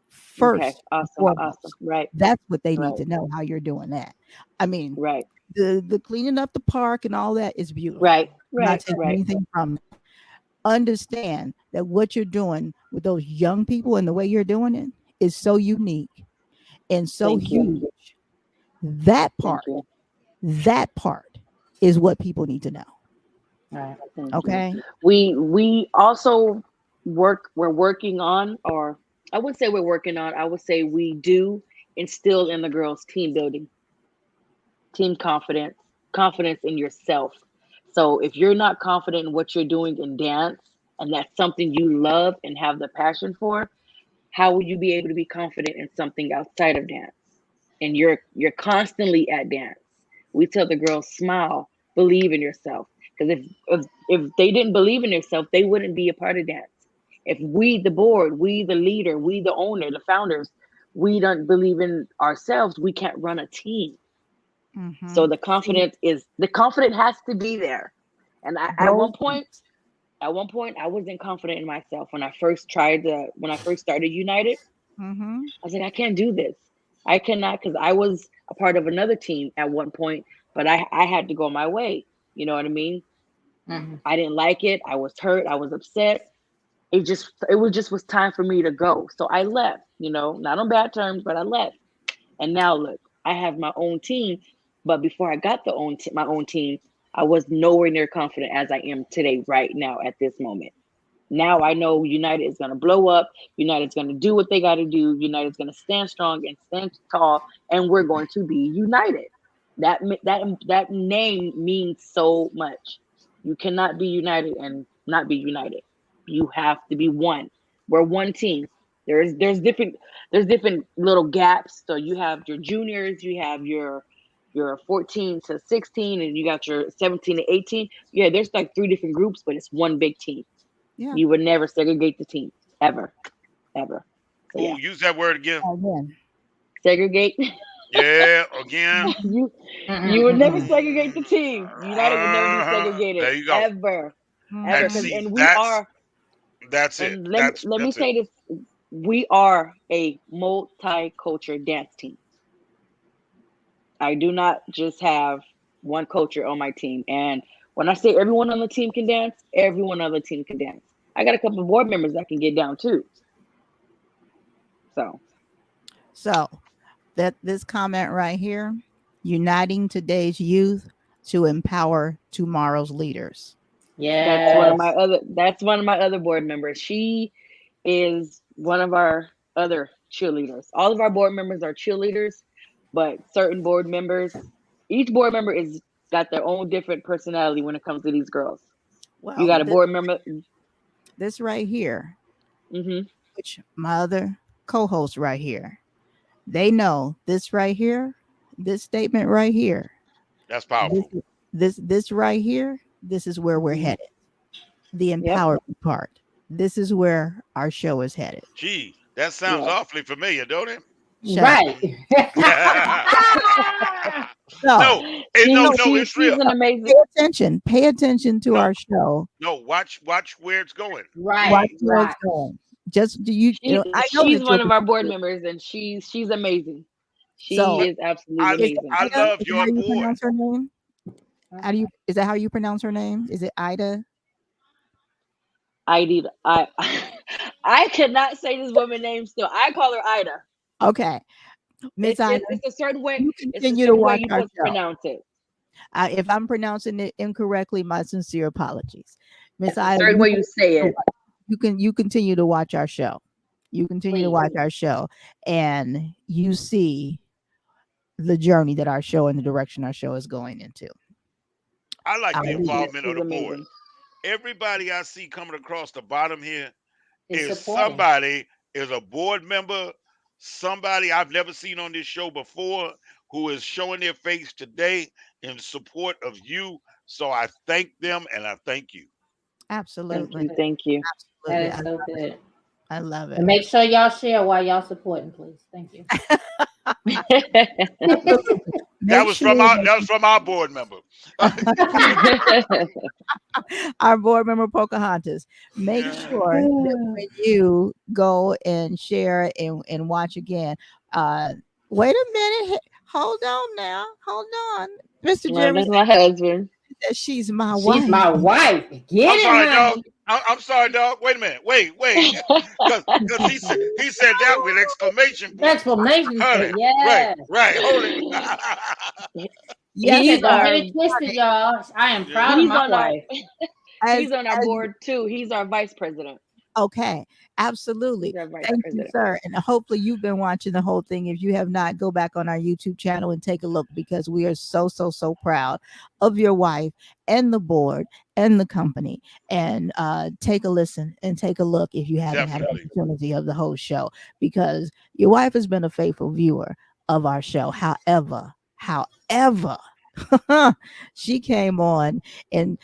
First, okay. Awesome. Right. That's what they need to know, how you're doing that. I mean, the cleaning up the park and all that is beautiful. Right. Not taking anything from it. Understand that what you're doing with those young people and the way you're doing it is so unique and so huge. That part is what people need to know. Right. Okay. We also we're working on, or I would say we're working on, I would say we do instill in the girls team building, team confidence in yourself. So if you're not confident in what you're doing in dance, and that's something you love and have the passion for, how will you be able to be confident in something outside of dance? And you're constantly at dance. We tell the girls, smile, believe in yourself. Because if they didn't believe in themselves, they wouldn't be a part of dance. If we, the board, we, the leader, we, the owner, the founders, we don't believe in ourselves, we can't run a team. Mm-hmm. So the confidence has to be there. And at one point, I wasn't confident in myself when I first started United. Mm-hmm. I was like, I can't do this. I cannot, because I was a part of another team at one point, but I had to go my way. You know what I mean? Mm-hmm. I didn't like it. I was hurt. I was upset. It was time for me to go. So I left, not on bad terms, but I left. And now look, I have my own team. But before I got my own team, I was nowhere near confident as I am today, right now, at this moment. Now I know United is going to blow up. United's going to do what they got to do. United's going to stand strong and stand tall, and we're going to be united. That name means so much. You cannot be united and not be united. You have to be one. We're one team. There's different little gaps. So you have your juniors, you have your 14 to 16, and you got your 17 to 18. Yeah, there's like 3 different groups, but it's one big team. Yeah. You would never segregate the team, ever. So, use that word again. Segregate. Yeah, again. You would never segregate the team. United would never be segregated. There you go. Ever. And we are. That's it. Let me say this. We are a multicultural dance team. I do not just have one culture on my team. And when I say everyone on the team can dance, everyone on the team can dance. I got a couple of board members that can get down too. So that this comment right here, uniting today's youth to empower tomorrow's leaders. Yeah, that's one of my other board members. She is one of our other cheerleaders. All of our board members are cheerleaders, but certain board members, each board member is got their own different personality when it comes to these girls. Well, you got a board member. This right here, which my other co-host right here, they know this right here, this statement right here. That's powerful. This right here, this is where we're headed. The empowerment part. This is where our show is headed. Gee, that sounds awfully familiar, don't it? Right. No, it's real. Amazing. Pay attention to our show. No, watch where it's going. Right. Watch where it's going. She's one of our board members, and she's amazing. She is absolutely amazing. I love your board. Pronounce her name? Is that how you pronounce her name? Is it Ida? I cannot say this woman's name still. I call her Ida. Okay. Miss Ida. It's a certain way. You continue to watch our show. Pronounce it. If I'm pronouncing it incorrectly, my sincere apologies. Miss Ida, Certain way you say it. you continue to watch our show. You continue to watch our show, and you see the journey that our show and the direction our show is going into. I like the involvement of He's the board. amazing. Everybody I see coming across the bottom here is supporting. somebody, is a board member, somebody I've never seen on this show before who is showing their face today in support of you. So I thank them and I thank you. Absolutely. Thank you. Absolutely. That is so good. I love it. And make sure y'all share while y'all supporting, please. Thank you. That was from our board member. Our board member Pocahontas. Make sure that when you go and share and watch again. Wait a minute. Hold on now. Hold on. Mr. Jeremy That's my husband. said she's my wife. She's my wife. Get I'm it, sorry, honey. dog. I'm sorry, dog. Wait a minute. Wait. Because he said that with exclamation point. Exclamation Honey, point. Yeah. Right. Hold it. Yes, He's Don't our, get it twisted, y'all. I am proud of He's my on our- wife. he's on our board too. He's our vice president. Okay, absolutely. He's our vice Thank president. you, sir. And hopefully you've been watching the whole thing. If you have not, go back on our YouTube channel and take a look, because we are so proud of your wife and the board and the company. And take a listen and take a look if you haven't had an opportunity of the whole show, because your wife has been a faithful viewer of our show. However, she came on and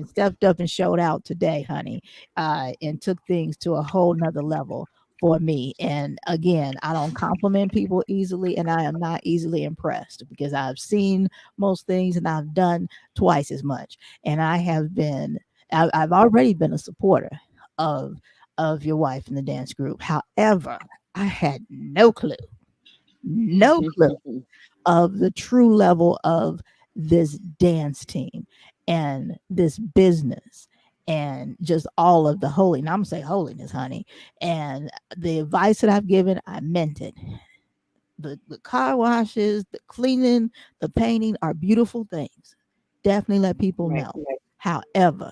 stepped up and showed out today, honey, and took things to a whole nother level for me. And again, I don't compliment people easily, and I am not easily impressed, because I've seen most things and I've done twice as much. And I've already been a supporter of your wife in the dance group. However, I had no clue of the true level of this dance team and this business and just all of the holy. Now I'm gonna say holiness, honey. And the advice that I've given, I meant it. The car washes, the cleaning, the painting are beautiful things. Definitely let people know. However,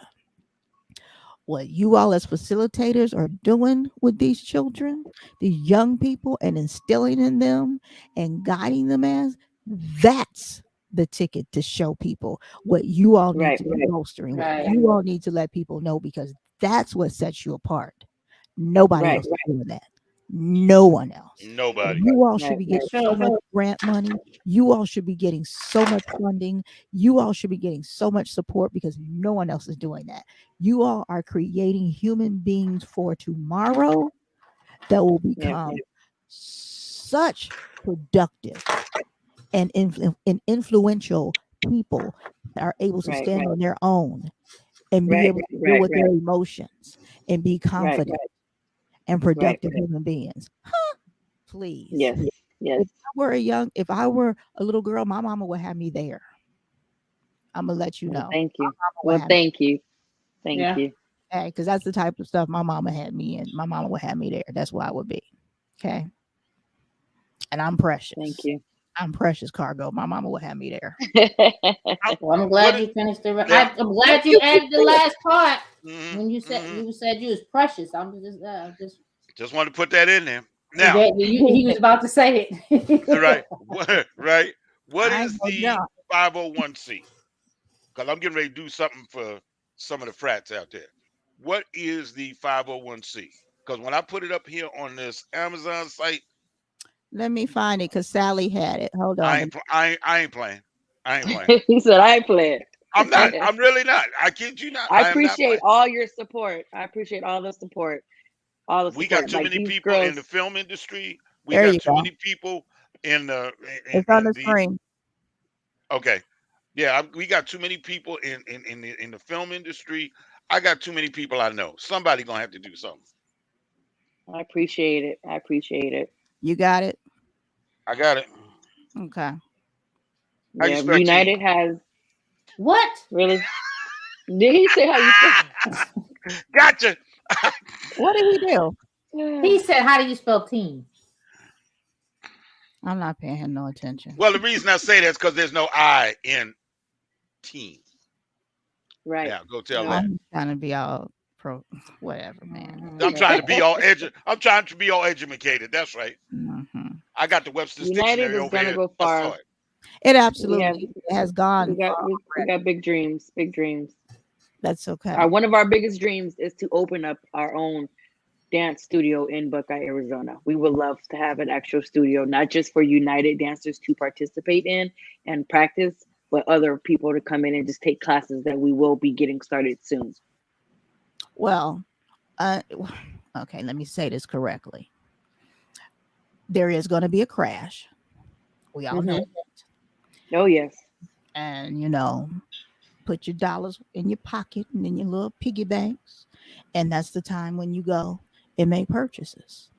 what you all as facilitators are doing with these children, these young people, and instilling in them and guiding them that's the ticket to show people what you all need to be bolstering. You all need to let people know, because that's what sets you apart. Nobody else is doing that. No one else. Nobody. You all should be getting so much grant money. You all should be getting so much funding. You all should be getting so much support, because no one else is doing that. You all are creating human beings for tomorrow that will become such productive and influential people that are able to stand on their own and be able to deal with their emotions and be confident and productive human beings. Please. Yes. If I were a little girl, my mama would have me there. I'm gonna let you know. Thank you. Well, thank you. Thank you. Okay, because that's the type of stuff my mama had me in. My mama would have me there. That's why I would be. Okay. And I'm precious. Thank you. I'm precious, Cargo. My mama would have me there. Well, I'm glad you finished the. I'm glad you added the last part when you said you was precious. I'm just wanted to put that in there. Now he was about to say it. right. What is the 501c? Because I'm getting ready to do something for some of the frats out there. What is the 501c? Because when I put it up here on this Amazon site. Let me find it, because Sally had it. Hold on. I ain't playing. He said I ain't playing. I'm not. I'm really not. I kid you not. I appreciate all your support. I appreciate all the support. We got too many people in the film industry. We there got too many people in the. It's on the screen. Okay. Yeah, we got too many people in the film industry. I got too many people I know. Somebody gonna have to do something. I appreciate it. You got it? I got it. Okay. Yeah, United has what? Really? Did he say how you spell? Gotcha. What did he do? He said, "How do you spell team?" I'm not paying him no attention. Well, the reason I say that is because there's no I in team. Right. Yeah, go tell No, that. I'm trying to be all pro, whatever, man. Mhm. I'm trying to be all I'm trying to be all educated. That's right. Mhm. I got the Webster's United dictionary is over gonna here. go I saw far. it. It We have absolutely has we gone got far we already. got big dreams. Big dreams. That's okay. One of our biggest dreams is to open up our own dance studio in Buckeye, Arizona. We would love to have an actual studio, not just for United dancers to participate in and practice, but other people to come in and just take classes that we will be getting started soon. Well, uh, okay, let me say this correctly. There is going to be a crash. We all know Mhm. that. Oh yes. And, put your dollars in your pocket and in your little piggy banks. And that's the time when you go and make purchases.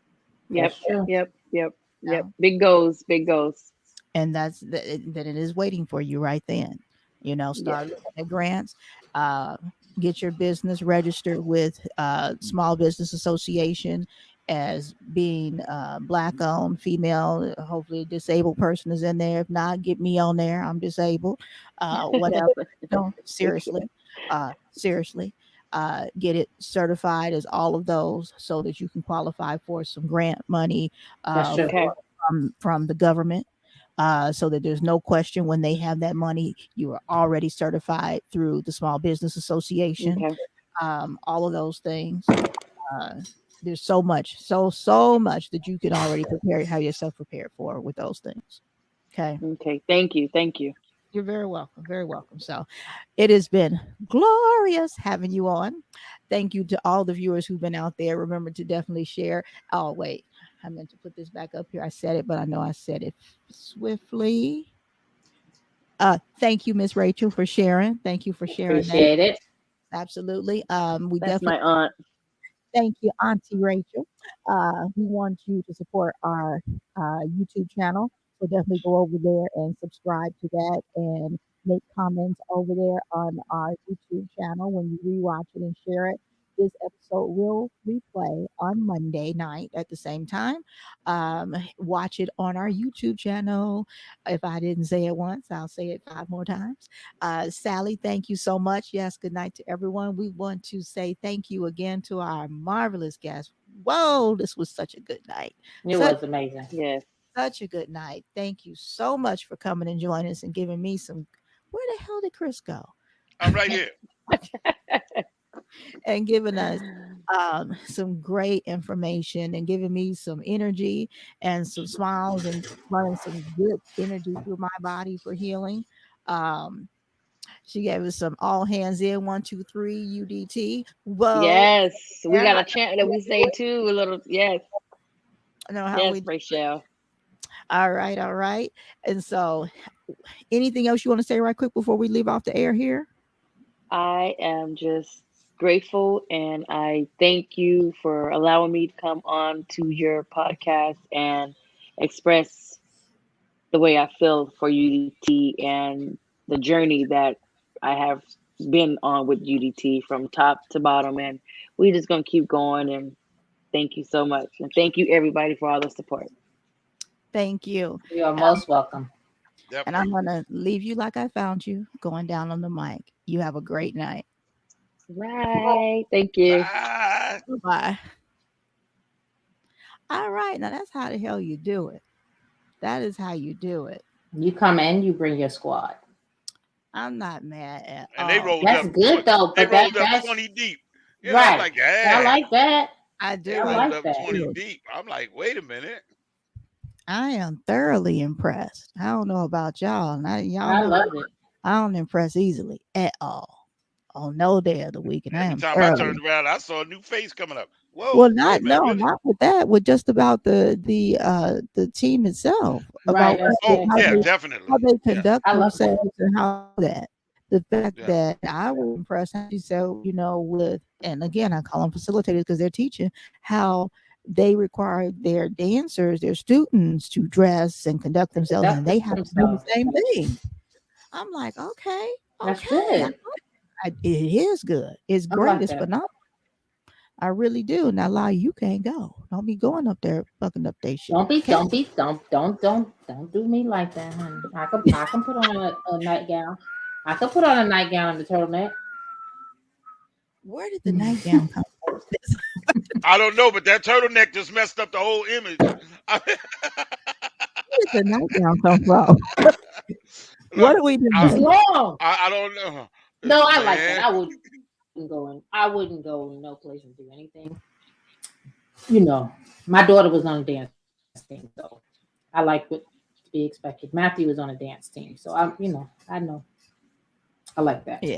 Yep. That's true. Yep. Yep. You Yep. know? Big goals. Big goals. And that it is waiting for you right then. Yes. Start looking at grants, uh, get your business registered with Small Business Association as being black owned, female, hopefully a disabled person is in there. If not, get me on there. I'm disabled. Whatever. No, seriously. Seriously. Get it certified as all of those so that you can qualify for some grant money That's true. Okay. from the government, so that there's no question when they have that money, you are already certified through the Small Business Association. Okay. All of those things. Uh, there's so much that you can already have yourself prepared for with those things. Okay. Okay. Thank you. Thank you. You're very welcome. Very welcome. So it has been glorious having you on. Thank you to all the viewers who've been out there. Remember to definitely share. Oh, wait. I meant to put this back up here. I said it, but I know I said it swiftly. Thank you, Miss Rachel, for sharing. Thank you for sharing that. Appreciate it. Absolutely. We That's definitely my aunt. thank you, Auntie Rachel. We want you to support our YouTube channel. So definitely go over there and subscribe to that and make comments over there on our YouTube channel when you rewatch it and share it. This episode will replay on Monday night at the same time. Watch it on our YouTube channel. If I didn't say it once, I'll say it 5 more times. Sally, thank you so much. Yes, good night to everyone. We want to say thank you again to our marvelous guest. Whoa, this was such a good night. It Such, was amazing. Yes. such a good night. Thank you so much for coming and joining us and giving me some. Where the hell did Chris go? I'm right here. And giving us some great information and giving me some energy and some smiles and running some good energy through my body for healing. Um, she gave us some all hands in 1, 2, 3 UDT. Whoa. Yes. We got Yeah, a chant that we say too. A little. Yes. I know how Yes, we. Rachel. All right, all right. And so, anything else you want to say right quick before we leave off the air here? I am just grateful and I thank you for allowing me to come on to your podcast and express the way I feel for UDT and the journey that I have been on with UDT from top to bottom. And we just going to keep going. And thank you so much. And thank you, everybody, for all the support. Thank you. You are most welcome. And I'm going to leave you like I found you, going down on the mic. You have a great night. Right. Thank you. Bye. Bye. All right. Now, that's how the hell you do it. That is how you do it. You come in, you bring your squad. I'm not mad at And all. they rolled That's up. good though. They But that, rolled up that's 20 deep. You know, right. I'm like, I yeah. like that. I They do. I rolled like up that. 20 deep. I'm like, wait a minute. I am thoroughly impressed. I don't know about y'all. Y'all I know love it. I don't impress easily at all. On no day of the week. And I Every am time I thoroughly. turned around, I saw a new face coming up. Whoa, Well, wait a minute, really? not with that. With just about the team itself. Right. About That's Oh, it. yeah, definitely. how they Yeah, conduct I love that. themselves and how that the fact yeah. that I was impressed how she said, with, and again I call them facilitators because they're teaching how they require their dancers, their students to dress and conduct themselves, and they have to do the Themselves. same thing. I'm like, okay, That's okay. good. It is good. It's I great. like It's that. phenomenal. I really do. Now, lie, you can't go. Don't be going up there fucking up they shit. Don't Okay? don't do me like that, honey. I can put on a nightgown. I could put on a nightgown and the turtleneck. Where did the nightgown come from? I don't know, but that turtleneck just messed up the whole image. Where did the nightgown come from? What are we doing? It's long. I don't know. No, I like that. I wouldn't go no place and do anything. You know, my daughter was on a dance team, so I like what to be expected. Matthew was on a dance team, so I know. I like that. Yeah.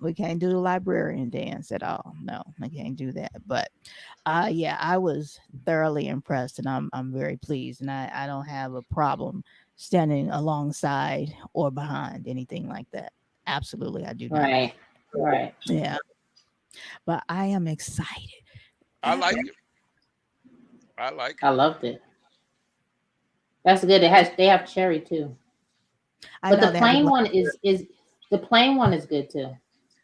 We can't do the librarian dance at all. No, I can't do that. But yeah, I was thoroughly impressed, and I'm very pleased, and I don't have a problem standing alongside or behind anything like that. Absolutely, I do not. Right. Yeah. But I am excited. I like it. I loved it. That's good. They have cherry too. But the plain one is the plain one is good too.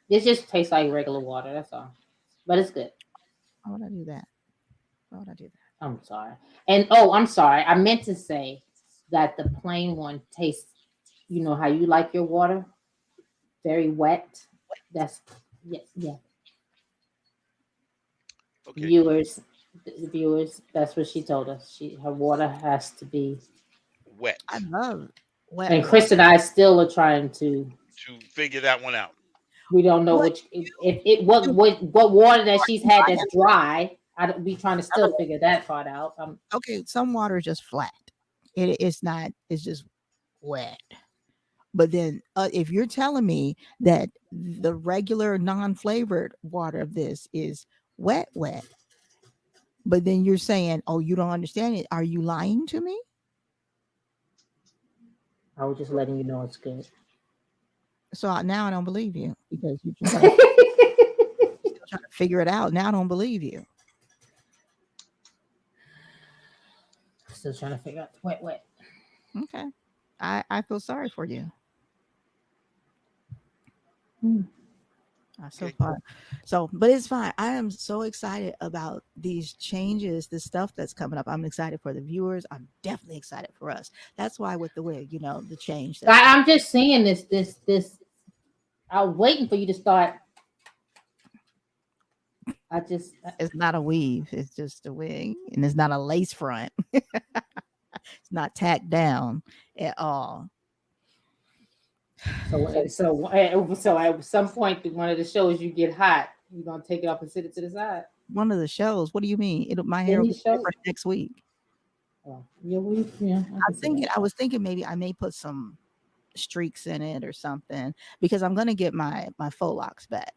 It just tastes like regular water. That's all. But it's good. Why would I do that? I'm sorry. And I'm sorry. I meant to say that the plain one tastes. You know how you like your water, very wet. That's yeah. Okay. Viewers, that's what she told us. Her water has to be wet. I love wet. And Chris and I still are trying to figure that one out. We don't know what water that she's had that's dry. I'd be trying to still figure that part out. Okay, some water is just flat. It's not. It's just wet. But then, if you're telling me that the regular non-flavored water of this is wet, but then you're saying, "Oh, you don't understand it." Are you lying to me? I was just letting you know it's good. So now I don't believe you because you're trying to figure it out. Now I don't believe you. Still trying to figure out wet. Okay, I feel sorry for you. So far, but it's fine. I am so excited about these changes, the stuff that's coming up. I'm excited for the viewers. I'm definitely excited for us. That's why with the wig, the change. I'm just seeing this. I was waiting for you to start. It's not a weave. It's just a wig, and it's not a lace front. It's not tacked down at all. So at some point through one of the shows you get hot, you're gonna take it off and sit it to the side. One of the shows. What do you mean? My hair will be different next week. Oh, yeah. I was thinking maybe I may put some streaks in it or something because I'm gonna get my faux locks back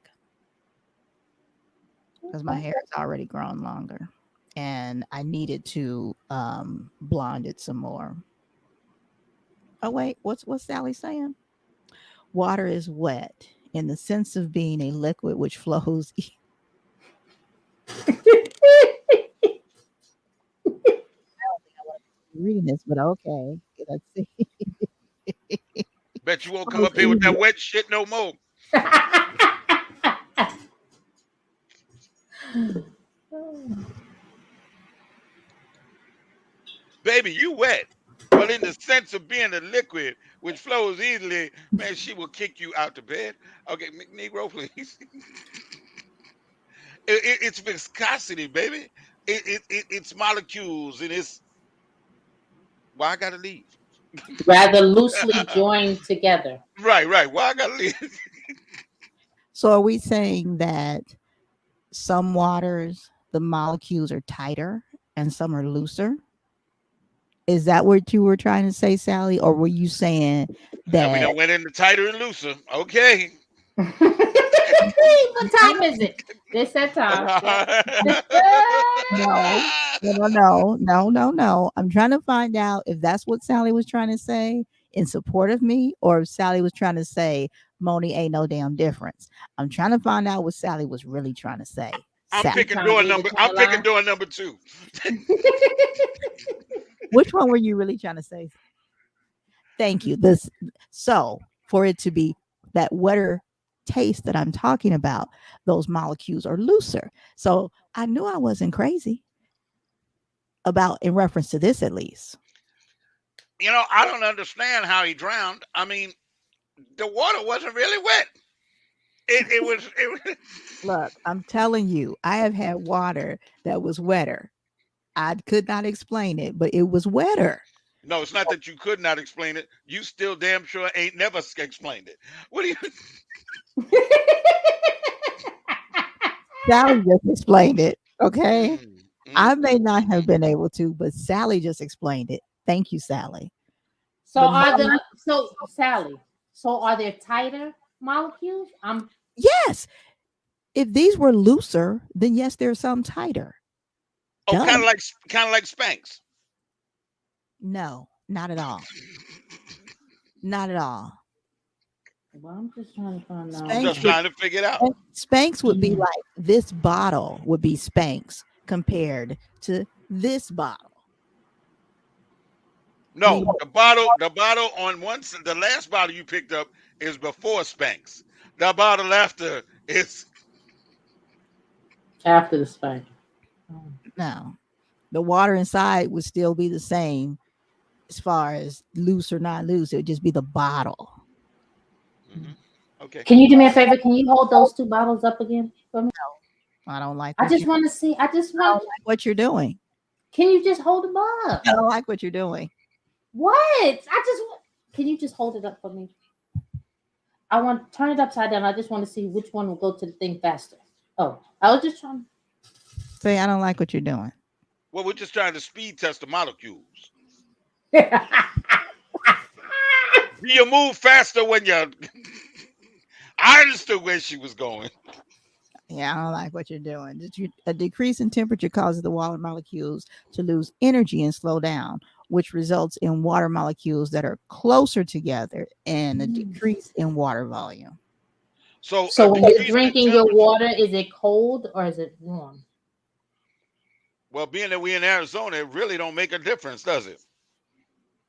because my hair is already grown longer and I needed to blonde it some more. Oh wait, what's Sally saying? Water is wet in the sense of being a liquid which flows. I don't think I want to reading this, but okay. Let's see. Bet you won't come up here with that wet shit no more. Baby, you wet. But in the sense of being a liquid which flows easily, man, she will kick you out the bed. Okay, Negro, please. It's viscosity, baby. It's molecules, and it's why I gotta leave. Rather loosely joined together. Right. Why I gotta leave? So are we saying that some waters, the molecules are tighter and some are looser? Is that what you were trying to say, Sally? Or were you saying that we done went into tighter and looser? Okay. What time is it? It's that time. No. I'm trying to find out if that's what Sally was trying to say in support of me, or if Sally was trying to say, Moni, ain't no damn difference. I'm trying to find out what Sally was really trying to say. I'm picking door number 2. Which one were you really trying to say? Thank you. So for it to be that wetter taste that I'm talking about, those molecules are looser. So I knew I wasn't crazy about in reference to this, at least. I don't understand how he drowned. I mean, the water wasn't really wet. It was. Look, I'm telling you, I have had water that was wetter. I could not explain it, but it was wetter. No, it's not that you could not explain it. You still damn sure ain't never explained it. What do you? Sally just explained it. Okay. I may Mm. not have been able to, but Sally just explained it. Thank you, Sally. So The are mole- the so Sally? So are there tighter molecules? Yes. If these were looser, then yes, there's some tighter. Oh, Duh. kind of like Spanx. No, not at all. Not at all. Well, I'm just trying to find out. I'm just trying to figure it out. Spanx would be like this bottle would be Spanx compared to this bottle. No, the bottle on the last bottle you picked up is before Spanx. The bottle after is After the spank. No, the water inside would still be the same as far as loose or not loose. It would just be the bottle. okay. Can you do me a favor? Can you hold those two bottles up again for me? I don't like. I just want to see. I just I don't want. like what you're doing. Can you just hold them up? I don't like what you're doing. What? I just want. Can you just hold it up for me? I want turn it upside down. I just want to see which one will go to the thing faster. Oh, I was just trying. Say, I don't like what you're doing. Well, we're just trying to speed test the molecules. To... Do you move faster when you? I understood where she was going. Yeah, I don't like what you're doing. A decrease in temperature causes the water molecules to lose energy and slow down, which results in water molecules that are closer together and a decrease in water volume. So when you're drinking your water, is it cold or is it warm? Well, being that we're in Arizona, it really don't make a difference, does it?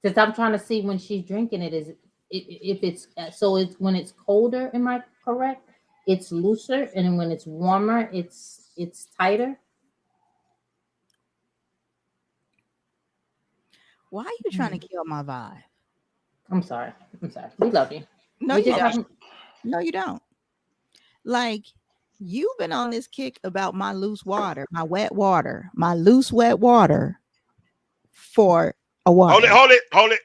Because I'm trying to see when she's drinking it, if it's so it's when it's colder, am I correct? It's looser, and then when it's warmer, it's tighter. Why are you trying to kill my vibe? I'm sorry. We love you. No, We you just don't. haven't- No, you don't. Like, you've been on this kick about my loose water, my wet water, my loose wet water for a while. Hold it.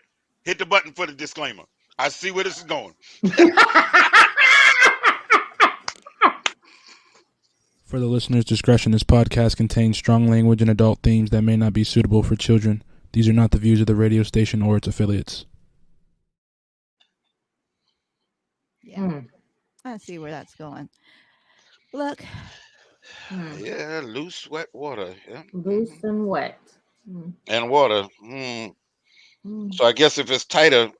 Hit the button for the disclaimer. I see where this is going. For the listener's discretion, this podcast contains strong language and adult themes that may not be suitable for children. These are not the views of the radio station or its affiliates. Yeah, I see where that's going. Look. Yeah, loose, wet water. Yeah. Loose and wet. And water. So I guess if it's tighter,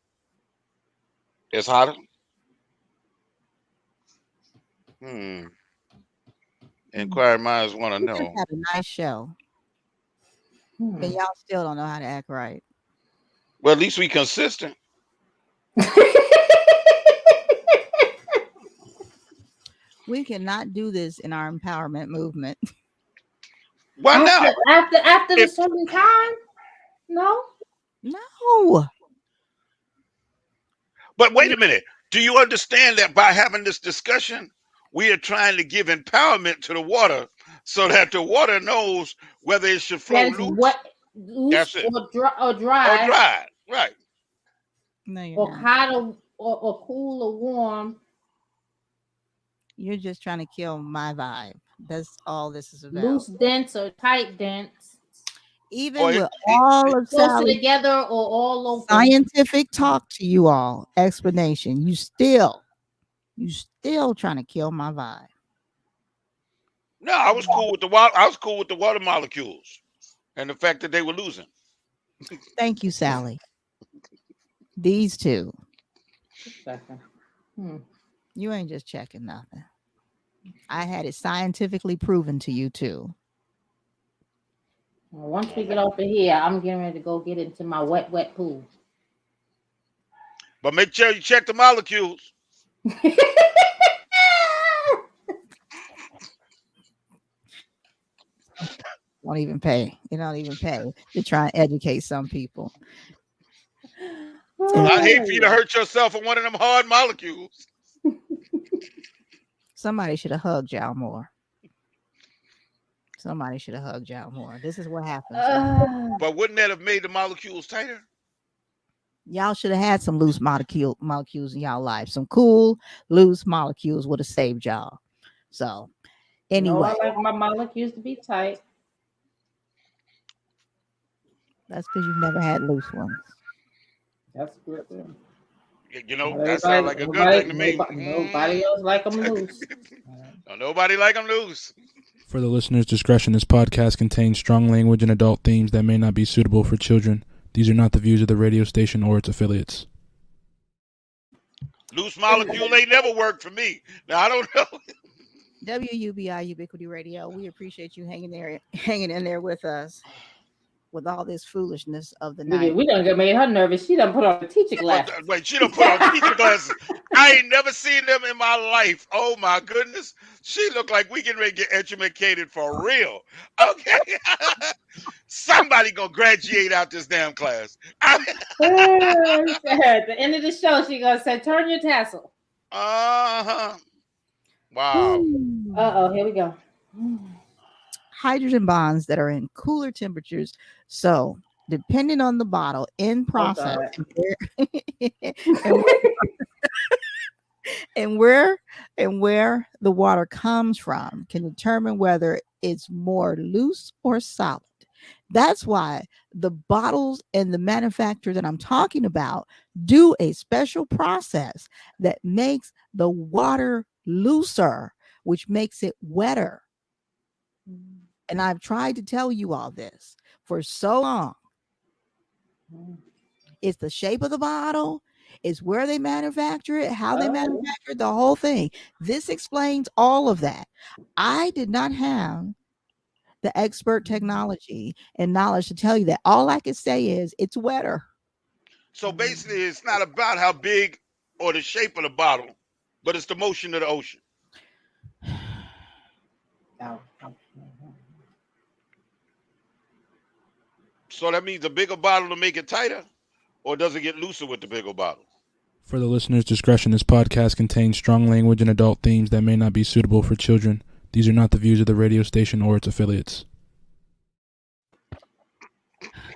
it's hotter. Inquiring minds want to We know. just had a nice show. But y'all still don't know how to act right. Well, at least we consistent. We cannot do this in our empowerment movement. Why not? After a certain time? No. But wait a minute. Do you understand that by having this discussion, we are trying to give empowerment to the water so that the water knows whether it should flow loose or dry. Right. No, you're or not. hot or cool or warm. You're just trying to kill my vibe. That's all this is about. Loose dense or tight dense. Even with all of closer together or all over. Scientific talk to you all, explanation. You still trying to kill my vibe. No, I was cool with the water. I was cool with the water molecules and the fact that they were losing. Thank you, Sally. These two. You ain't just checking nothing. I had it scientifically proven to you too. Well, once we get over here, I'm getting ready to go get into my wet pool. But make sure you check the molecules. Won't even pay. You don't even pay to try and educate some people. I'd hate for you to hurt yourself on one of them hard molecules. Somebody should have hugged y'all more. Somebody should have hugged y'all more. This is what happens. But wouldn't that have made the molecules tighter? Y'all should have had some loose molecules in y'all life. Some cool, loose molecules would have saved y'all. So, anyway. No, I like my molecules to be tight. That's because you've never had loose ones. That's good. You know, that sounds like a good thing to me. Nobody else like them loose. No, nobody like them loose. For the listener's discretion, this podcast contains strong language and adult themes that may not be suitable for children. These are not the views of the radio station or its affiliates. Loose molecule ain't never worked for me. Now, I don't know. WUBI Ubiquity Radio. We appreciate you hanging in there with us with all this foolishness of the night. We done made her nervous. She done put on the teacher glasses. Wait, she done put on teacher glasses. I ain't never seen them in my life. Oh my goodness. She looked like we getting ready to get educated for real. Okay. Somebody gonna graduate out this damn class. At the end of the show, she gonna say, turn your tassel. Uh-huh. Wow. Uh-oh, here we go. Hydrogen bonds that are in cooler temperatures. So, depending on the bottle in process and where the water comes from can determine whether it's more loose or solid. That's why the bottles and the manufacturer that I'm talking about do a special process that makes the water looser, which makes it wetter. And I've tried to tell you all this for so long. It's the shape of the bottle. It's where they manufacture it, how they manufacture it, the whole thing. This explains all of that. I did not have the expert technology and knowledge to tell you that. All I can say is it's wetter. So basically, it's not about how big or the shape of the bottle, but it's the motion of the ocean. So that means a bigger bottle to make it tighter, or does it get looser with the bigger bottle? For the listener's discretion, this podcast contains strong language and adult themes that may not be suitable for children. These are not the views of the radio station or its affiliates.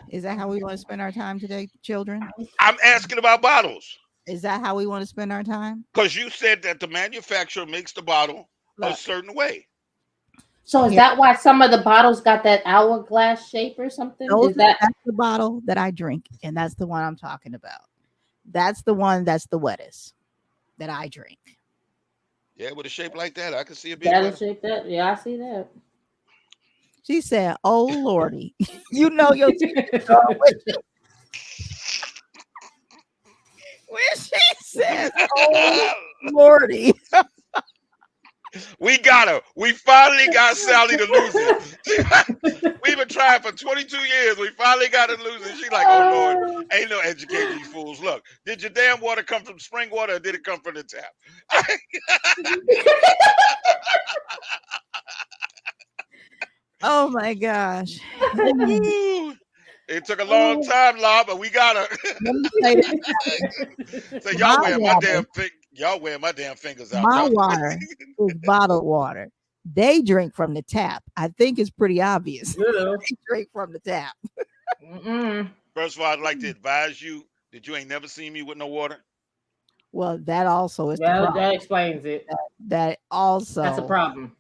Is that how we want to spend our time today, children? I'm asking about bottles. Is that how we want to spend our time? Because you said that the manufacturer makes the bottle a certain way. So is that why some of the bottles got that hourglass shape or something? That's the bottle that I drink, and that's the one I'm talking about. That's the one that's the wettest that I drink. Yeah, with a shape like that, I can see it being That'll shape that. Yeah, I see that. She said, "Oh Lordy, you know your." When she says, "Oh Lordy." We got her. We finally got Sally to lose it. We've been trying for 22 years. We finally got her to lose it. She's like, oh, Lord, ain't no educating these fools. Look, did your damn water come from spring water or did it come from the tap? Oh, my gosh. It took a long time, Law, but we got her. So y'all wearing my damn fingers out. My water is bottled water. They drink from the tap. I think it's pretty obvious. Yeah. They drink from the tap. First of all, I'd like to advise you that you ain't never seen me with no water. Well, that also is the Yeah, problem. that explains it. That also That's a problem.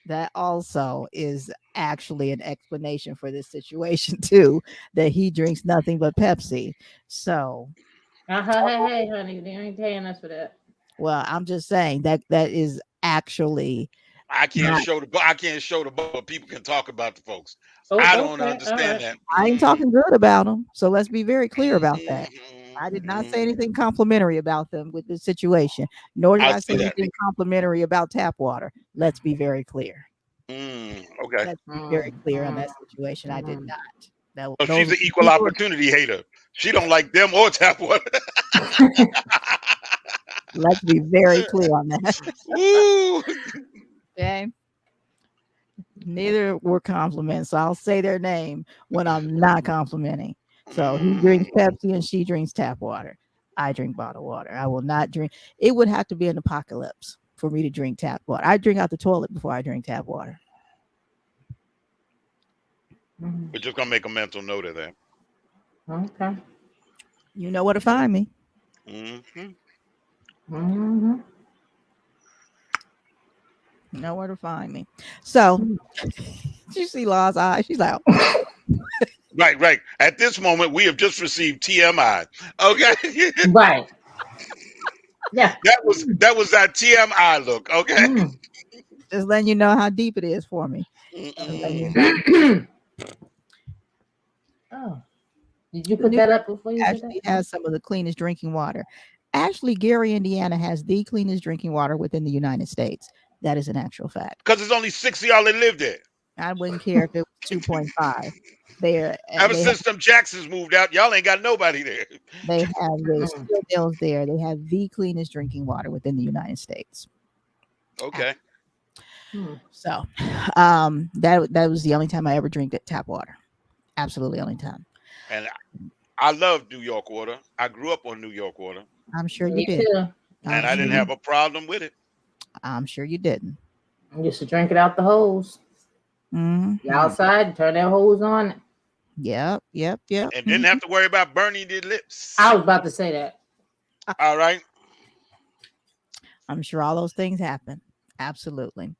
That also is actually an explanation for this situation too. That he drinks nothing but Pepsi. So, Hey, honey, they ain't paying us for that. well, I'm just saying that is actually. I can't show the but people can talk about the folks. Oh, I don't understand that. I ain't talking good about them. So let's be very clear about that. I did not say anything complimentary about them with this situation, nor did I say anything complimentary about tap water. Let's be very clear. Okay. Let's be very clear on that situation. I did not. So she's an equal opportunity hater. She don't like them or tap water. Let's be very clear on that. Okay. Neither were compliments. So I'll say their name when I'm not complimenting. So he drinks Pepsi and she drinks tap water. I drink bottled water. I will not drink. It would have to be an apocalypse for me to drink tap water. I drink out the toilet before I drink tap water. We're just gonna make a mental note of that. Okay. You know where to find me. Mm-hmm. Mm-hmm. You know where to find me. So, did you see Law's eye? She's like, Right. At this moment, we have just received TMI. Okay. Right. Yeah. That was our TMI look. Okay. Mm. just letting you know how deep it is for me. Oh. Did you put that up before you did Actually that? has some of the cleanest drinking water. Actually, Gary, Indiana has the cleanest drinking water within the United States. That is an actual fact. Because there's only 6 of y'all that live there. I wouldn't care if it was 2.5. There, Ever since them Jacksons moved out, y'all ain't got nobody there. they have the steel mills there. They have the cleanest drinking water within the United States. Okay. So, that was the only time I ever drank tap water. Absolutely only time. And I love New York water. I grew up on New York water. I'm sure you Me did. too. And I didn't have a problem with it. I'm sure you didn't. I used to drink it out the hose. Mm-hmm. Get outside, turn that hose on. Yep. And didn't have to worry about burning your lips. I was about to say that. All right. I'm sure all those things happen. Absolutely.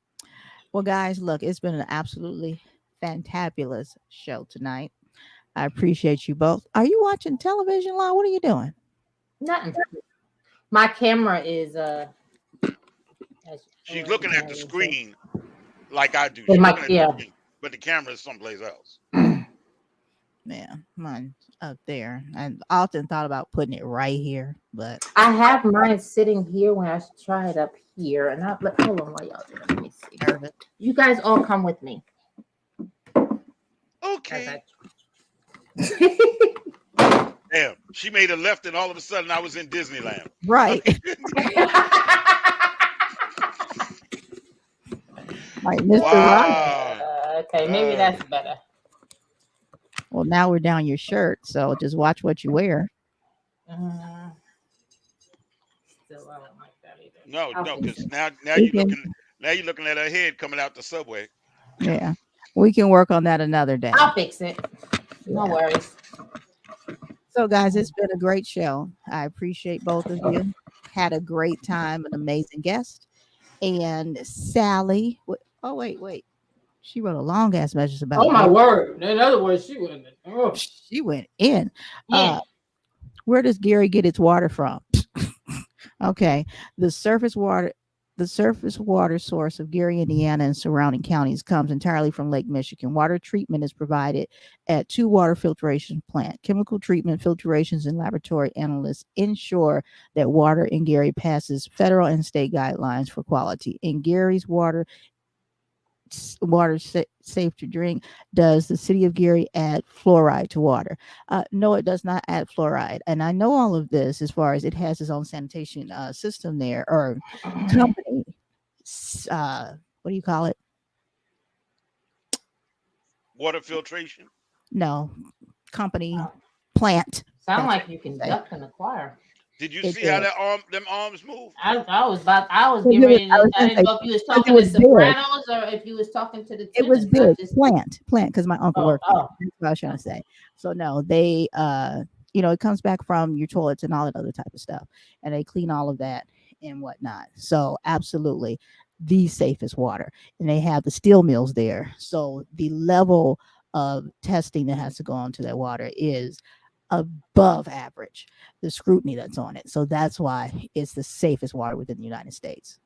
Well, guys, look, it's been an absolutely fantabulous show tonight. I appreciate you both. Are you watching television, Law? What are you doing? Nothing. My camera is She's looking at the screen like I do. With She's my- looking at the yeah. screen, but the camera is someplace else. Yeah, mine up there. I often thought about putting it right here, but I have mine sitting here when I try it up here. And hold on while y'all do it. Let me see. nervous. You guys all come with me. Okay. Damn. She made a left and all of a sudden I was in Disneyland. Right. Like Mr. Rock. Wow. Okay, maybe that's better. Well, now we're down your shirt, so just watch what you wear. Still, I don't like that either. No, I'll because fix it. now We you're can- looking at her head coming out the subway. Yeah, we can work on that another day. I'll fix it. No worries. So, guys, it's been a great show. I appreciate both of you. Had a great time, an amazing guest. And Sally, oh, wait. She wrote a long ass message about Oh my word. In other words, she went. Oh. She went in. Yeah. Where does Gary get its water from? Okay. The surface water source of Gary, Indiana and surrounding counties comes entirely from Lake Michigan. Water treatment is provided at 2 water filtration plants. Chemical treatment, filtrations, and laboratory analysts ensure that water in Gary passes federal and state guidelines for quality. In Gary's water safe to drink, does the city of Gary add fluoride to water? No, it does not add fluoride. And I know all of this as far as it has its own sanitation system there, or company. What do you call it? Water filtration. No, company, plant. Sound like you can duck in the choir. Did you It see how did. them arms move? I was getting It was- ready I to. was I gonna didn't say, know if you was because it talking to was big. sopranos or if you was talking to the. It was tenors, not big. just- Plant, because my uncle worked. Oh. That's what I was trying to say. So no, they, it comes back from your toilets and all that other type of stuff, and they clean all of that and whatnot. So absolutely, the safest water, and they have the steel mills there. So the level of testing that has to go on to that water is above average, the scrutiny that's on it. So that's why it's the safest water within the United States.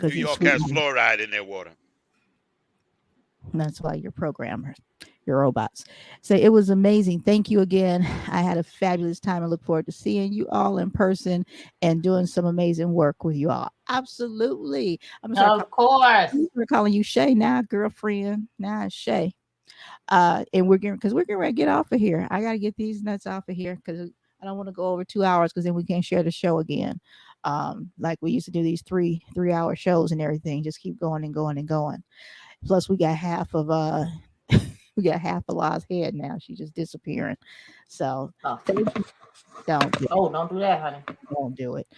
New the York has scrutiny- fluoride in their water. That's why you're programmers, you're robots. So it was amazing. Thank you again. I had a fabulous time and look forward to seeing you all in person and doing some amazing work with you all. Absolutely. I'm gonna Of course. start calling you Shay now, girlfriend. Now it's Shay. And we're getting ready to get off of here. I got to get these nuts off of here because I don't want to go over 2 hours because then we can't share the show again. Like we used to do these 3-hour shows and everything. Just keep going and going and going. Plus, we got half of We got half a La's head now. She's just disappearing. So Oh. don't do Don't do that, honey. Don't do it.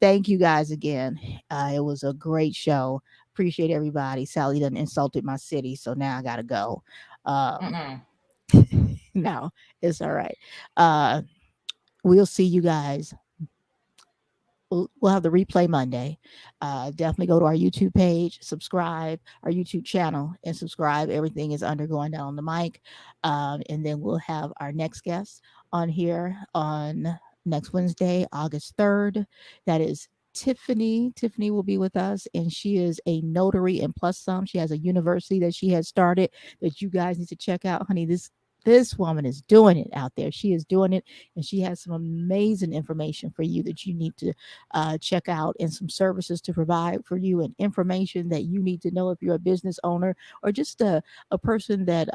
Thank you guys again. It was a great show. Appreciate everybody. Sally done insulted my city, so now I gotta go. No, it's all right. We'll see you guys. We'll have the replay Monday. Definitely go to our YouTube page, subscribe, our YouTube channel, and subscribe. Everything is undergoing down on the mic. And then we'll have our next guest on here on next Wednesday, August 3rd. That is Tiffany. Tiffany will be with us, and she is a notary and plus some. She has a university that she has started that you guys need to check out. Honey, this woman is doing it out there. She is doing it, and she has some amazing information for you that you need to check out, and some services to provide for you, and information that you need to know if you're a business owner or just a person that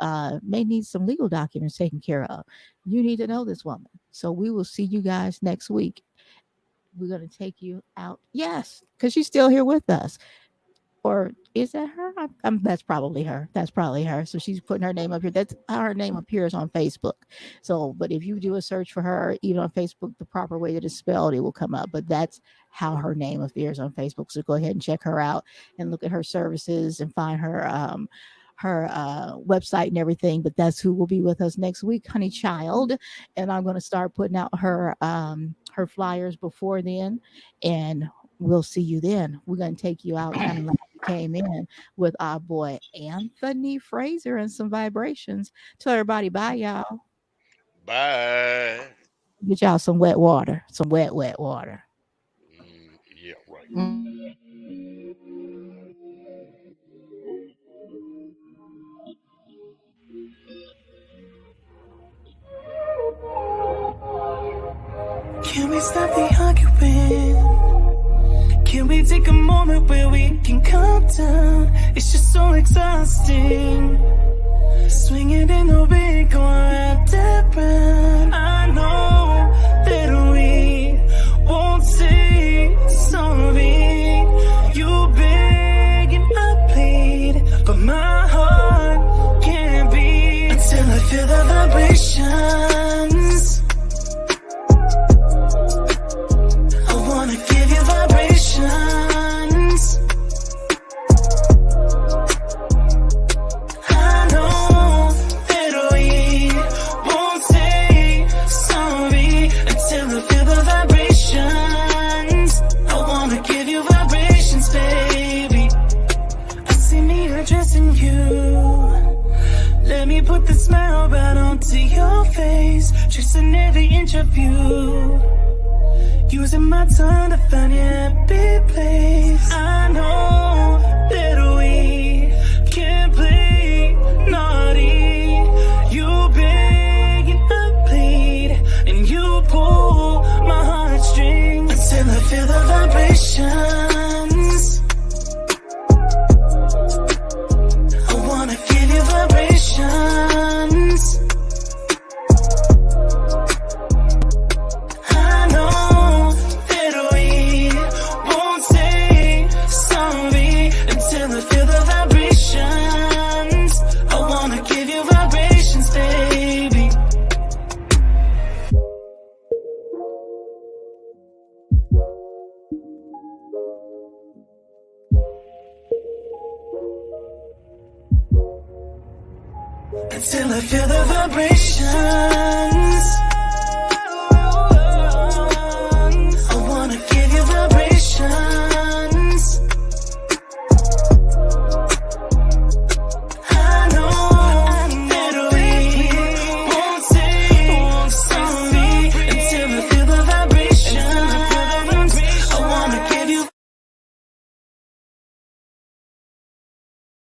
may need some legal documents taken care of. You need to know this woman. So we will see you guys next week. We're going to take you out. Yes, because she's still here with us. Or is that her? That's probably her. That's probably her. So she's putting her name up here. That's how her name appears on Facebook. So, but if you do a search for her, even on Facebook, the proper way that it's spelled, it will come up. But that's how her name appears on Facebook. So go ahead and check her out and look at her services and find her website and everything. But that's who will be with us next week, honey child. And I'm going to start putting out her flyers before then, and we'll see you then. We're going to take you out kind of like we came in with our boy Anthony Fraser and some vibrations. Tell everybody bye, y'all. Bye. Get y'all some wet water, some wet water. Yeah, right. Can we stop the arguing? Can we take a moment where we can calm down? It's just so exhausting. Swinging in the wind, going round and round. I know that we won't say sorry. You beg and I plead, but my heart can't beat until I feel the vibrations. I wanna give you vibrations. I know that we won't say sorry until I feel the vibrations. I wanna give you vibrations, baby. I see me addressing you. Let me put the smile right onto your face, tracing every inch of you. Using my tongue to find your happy place. I know that we can't play naughty. You beg and I plead, and you pull my heartstrings until I feel the vibrations. I wanna give you vibrations. I know that we won't say sorry until I feel the vibrations. I wanna give you vibrations, baby. Until I feel the vibrations.